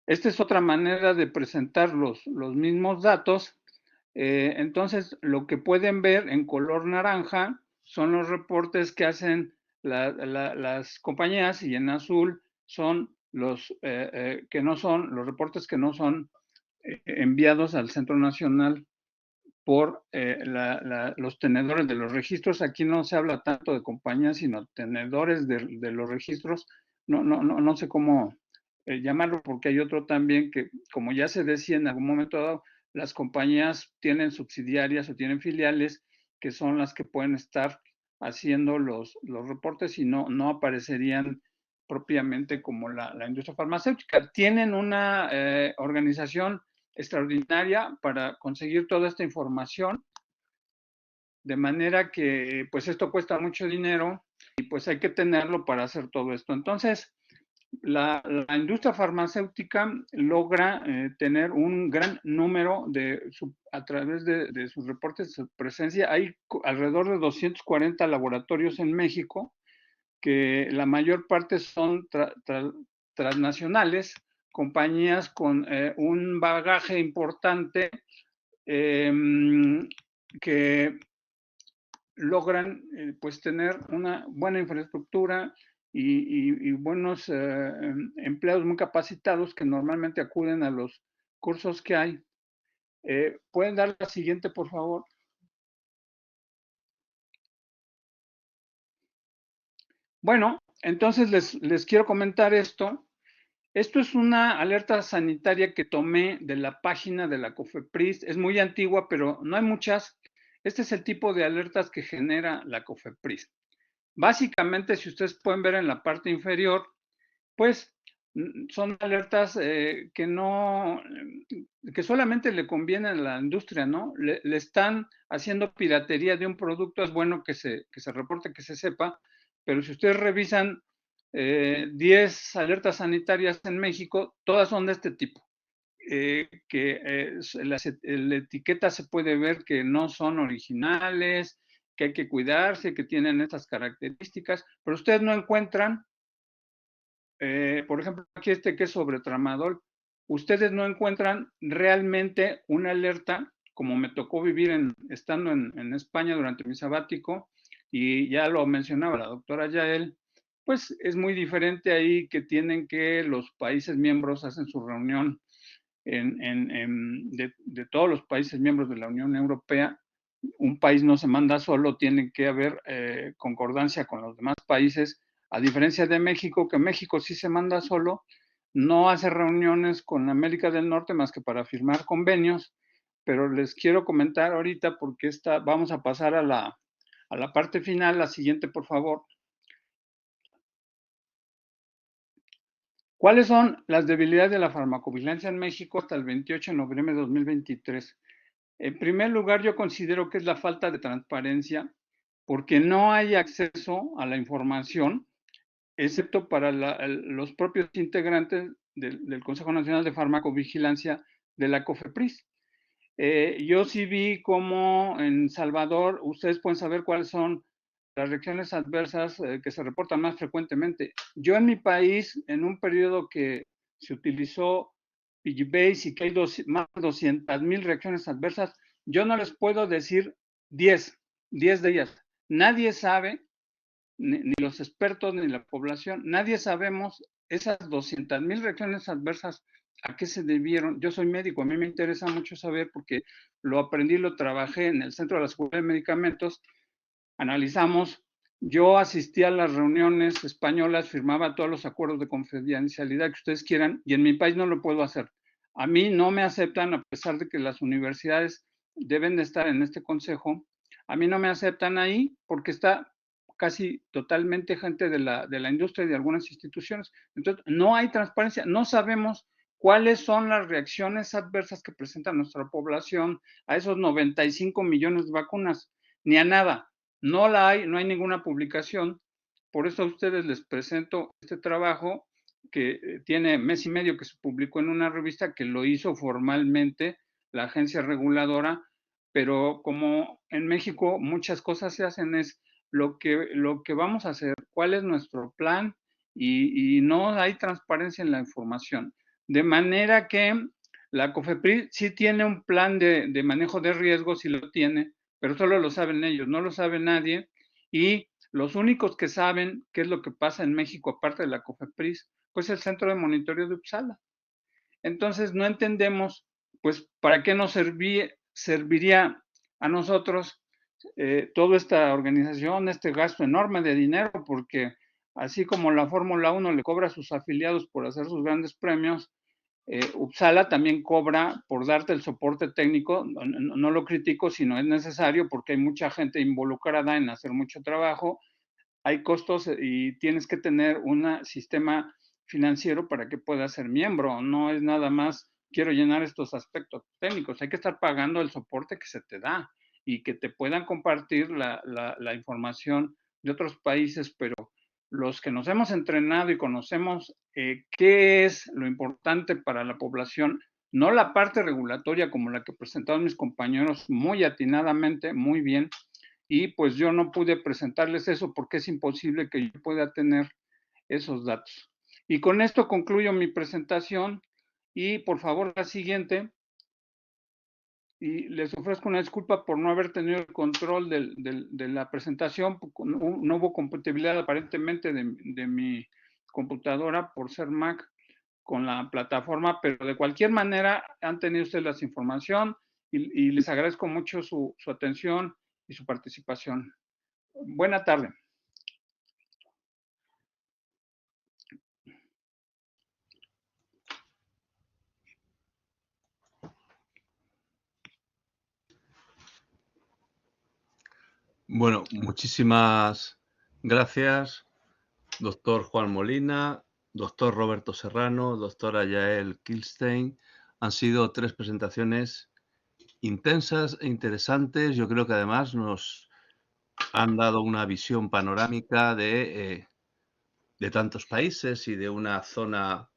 Esta es otra manera de presentar los mismos datos. Entonces, lo que pueden ver en color naranja son los reportes que hacen las compañías, y en azul son los que no son, los reportes que no son enviados al Centro Nacional por los tenedores de los registros. Aquí no se habla tanto de compañías, sino tenedores de los registros. No sé cómo llamarlo, porque hay otro también que, como ya se decía en algún momento dado, las compañías tienen subsidiarias o tienen filiales que son las que pueden estar haciendo los reportes y no aparecerían propiamente como la industria farmacéutica. Tienen una organización extraordinaria para conseguir toda esta información, de manera que pues esto cuesta mucho dinero y pues hay que tenerlo para hacer todo esto. Entonces, la industria farmacéutica logra tener un gran número a través de sus reportes de su presencia. Hay alrededor de 240 laboratorios en México, que la mayor parte son transnacionales, compañías con un bagaje importante que logran pues tener una buena infraestructura y buenos empleados muy capacitados que normalmente acuden a los cursos que hay. ¿Pueden dar la siguiente, por favor? Bueno, entonces les quiero comentar esto. Esto es una alerta sanitaria que tomé de la página de la COFEPRIS. Es muy antigua, pero no hay muchas. Este es el tipo de alertas que genera la COFEPRIS. Básicamente, si ustedes pueden ver en la parte inferior, pues son alertas que solamente le convienen a la industria, ¿no? Le están haciendo piratería de un producto. Es bueno que se reporte, que se sepa, pero si ustedes revisan 10 alertas sanitarias en México, todas son de este tipo. La etiqueta se puede ver que no son originales, que hay que cuidarse, que tienen estas características, pero ustedes no encuentran, por ejemplo, aquí que es sobre tramadol, ustedes no encuentran realmente una alerta, como me tocó vivir estando en España durante mi sabático, y ya lo mencionaba la doctora Yael. Pues es muy diferente ahí, que tienen que los países miembros hacen su reunión de todos los países miembros de la Unión Europea. Un país no se manda solo, tiene que haber concordancia con los demás países, a diferencia de México, que México sí se manda solo, no hace reuniones con América del Norte más que para firmar convenios. Pero les quiero comentar ahorita, porque vamos a pasar a la parte final. La siguiente, por favor. ¿Cuáles son las debilidades de la farmacovigilancia en México hasta el 28 de noviembre de 2023? En primer lugar, yo considero que es la falta de transparencia, porque no hay acceso a la información, excepto para los propios integrantes del Consejo Nacional de Farmacovigilancia de la COFEPRIS. Yo sí vi cómo en Salvador, ustedes pueden saber cuáles son las reacciones adversas que se reportan más frecuentemente. Yo en mi país, en un periodo que se utilizó Vigibase y que hay más de 200,000 reacciones adversas, yo no les puedo decir 10 de ellas. Nadie sabe, ni los expertos ni la población, nadie sabemos esas 200,000 reacciones adversas ¿A qué se debieron? Yo soy médico, a mí me interesa mucho saber porque lo aprendí, lo trabajé en el Centro de la Seguridad de Medicamentos, analizamos, yo asistía a las reuniones españolas, firmaba todos los acuerdos de confidencialidad que ustedes quieran y en mi país no lo puedo hacer. A mí no me aceptan, a pesar de que las universidades deben de estar en este consejo, a mí no me aceptan ahí porque está casi totalmente gente de la industria y de algunas instituciones. Entonces, no hay transparencia, no sabemos cuáles son las reacciones adversas que presenta nuestra población a esos 95 millones de vacunas, ni a nada. No la hay, no hay ninguna publicación. Por eso a ustedes les presento este trabajo que tiene mes y medio que se publicó en una revista que lo hizo formalmente la agencia reguladora, pero como en México muchas cosas se hacen es lo que vamos a hacer, cuál es nuestro plan y no hay transparencia en la información. De manera que la COFEPRIS sí tiene un plan de manejo de riesgos, sí lo tiene, pero solo lo saben ellos, no lo sabe nadie. Y los únicos que saben qué es lo que pasa en México, aparte de la COFEPRIS, pues el Centro de Monitoreo de Uppsala. Entonces no entendemos, pues, para qué nos serviría a nosotros toda esta organización, este gasto enorme de dinero, porque así como la Fórmula 1 le cobra a sus afiliados por hacer sus grandes premios, Uppsala también cobra por darte el soporte técnico, no lo critico, sino es necesario porque hay mucha gente involucrada en hacer mucho trabajo, hay costos y tienes que tener un sistema financiero para que puedas ser miembro, no es nada más quiero llenar estos aspectos técnicos, hay que estar pagando el soporte que se te da y que te puedan compartir la información de otros países, pero los que nos hemos entrenado y conocemos qué es lo importante para la población, no la parte regulatoria como la que presentaron mis compañeros muy atinadamente, muy bien, y pues yo no pude presentarles eso porque es imposible que yo pueda tener esos datos. Y con esto concluyo mi presentación y por favor la siguiente. Y les ofrezco una disculpa por no haber tenido el control de la presentación. No hubo compatibilidad aparentemente de mi computadora por ser Mac con la plataforma, pero de cualquier manera han tenido ustedes la información y les agradezco mucho su atención y su participación. Buena tarde. Bueno, muchísimas gracias, doctor Juan Molina, doctor Roberto Serrano, doctora Yael Kilstein. Han sido 3 presentaciones intensas e interesantes. Yo creo que además nos han dado una visión panorámica de tantos países y de una zona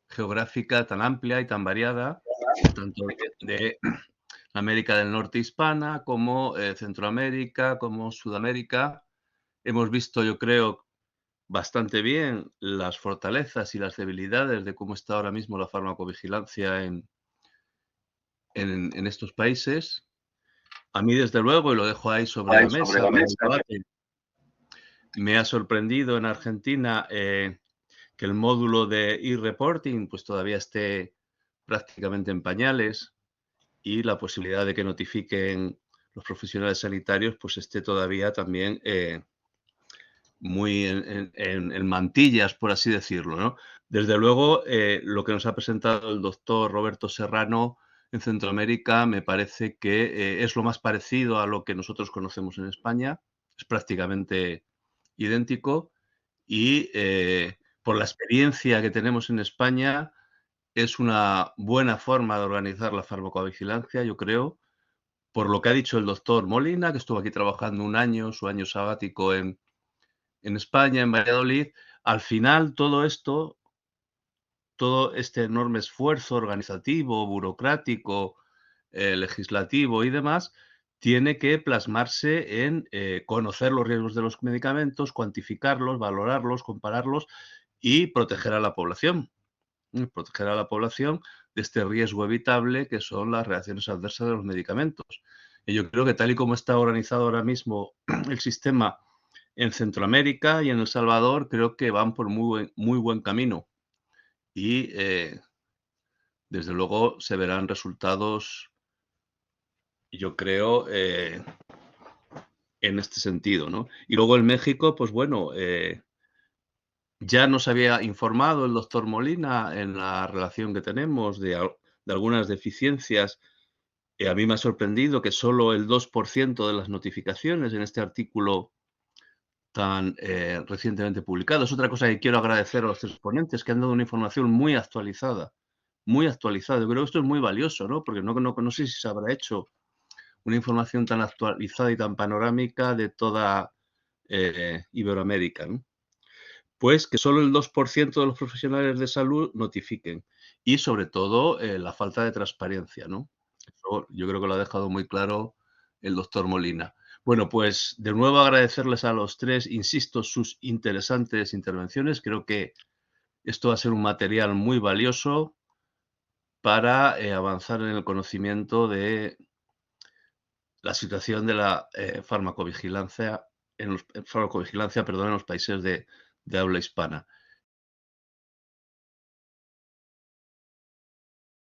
geográfica tan amplia y tan variada, tanto de América del Norte hispana como Centroamérica, como Sudamérica. Hemos visto, yo creo, bastante bien las fortalezas y las debilidades de cómo está ahora mismo la farmacovigilancia en estos países. A mí, desde luego, y lo dejo ahí sobre la mesa para el debate, me ha sorprendido en Argentina que el módulo de e-reporting pues todavía esté prácticamente en pañales y la posibilidad de que notifiquen los profesionales sanitarios pues esté todavía también muy en mantillas, por así decirlo, ¿no? Desde luego, lo que nos ha presentado el doctor Roberto Serrano en Centroamérica me parece que es lo más parecido a lo que nosotros conocemos en España, es prácticamente idéntico y por la experiencia que tenemos en España es una buena forma de organizar la farmacovigilancia, yo creo, por lo que ha dicho el doctor Molina, que estuvo aquí trabajando un año, su año sabático en España, en Valladolid. Al final todo esto, todo este enorme esfuerzo organizativo, burocrático, legislativo y demás, tiene que plasmarse en conocer los riesgos de los medicamentos, cuantificarlos, valorarlos, compararlos y proteger a la población. Proteger a la población de este riesgo evitable que son las reacciones adversas de los medicamentos. Y yo creo que tal y como está organizado ahora mismo el sistema en Centroamérica y en El Salvador, creo que van por muy buen camino. y desde luego se verán resultados, yo creo, en este sentido, ¿no? Y luego en México, pues bueno, ya nos había informado el doctor Molina en la relación que tenemos de algunas deficiencias. A mí me ha sorprendido que solo el 2% de las notificaciones en este artículo tan recientemente publicado. Es otra cosa que quiero agradecer a los tres ponentes, que han dado una información muy actualizada, muy actualizada. Yo creo que esto es muy valioso, ¿no? Porque no sé si se habrá hecho una información tan actualizada y tan panorámica de toda Iberoamérica, ¿no? Pues que solo el 2% de los profesionales de salud notifiquen. Y sobre todo la falta de transparencia, ¿no? Eso yo creo que lo ha dejado muy claro el doctor Molina. Bueno, pues de nuevo agradecerles a los tres, insisto, sus interesantes intervenciones. Creo que esto va a ser un material muy valioso para avanzar en el conocimiento de la situación de la farmacovigilancia, en los países de habla hispana.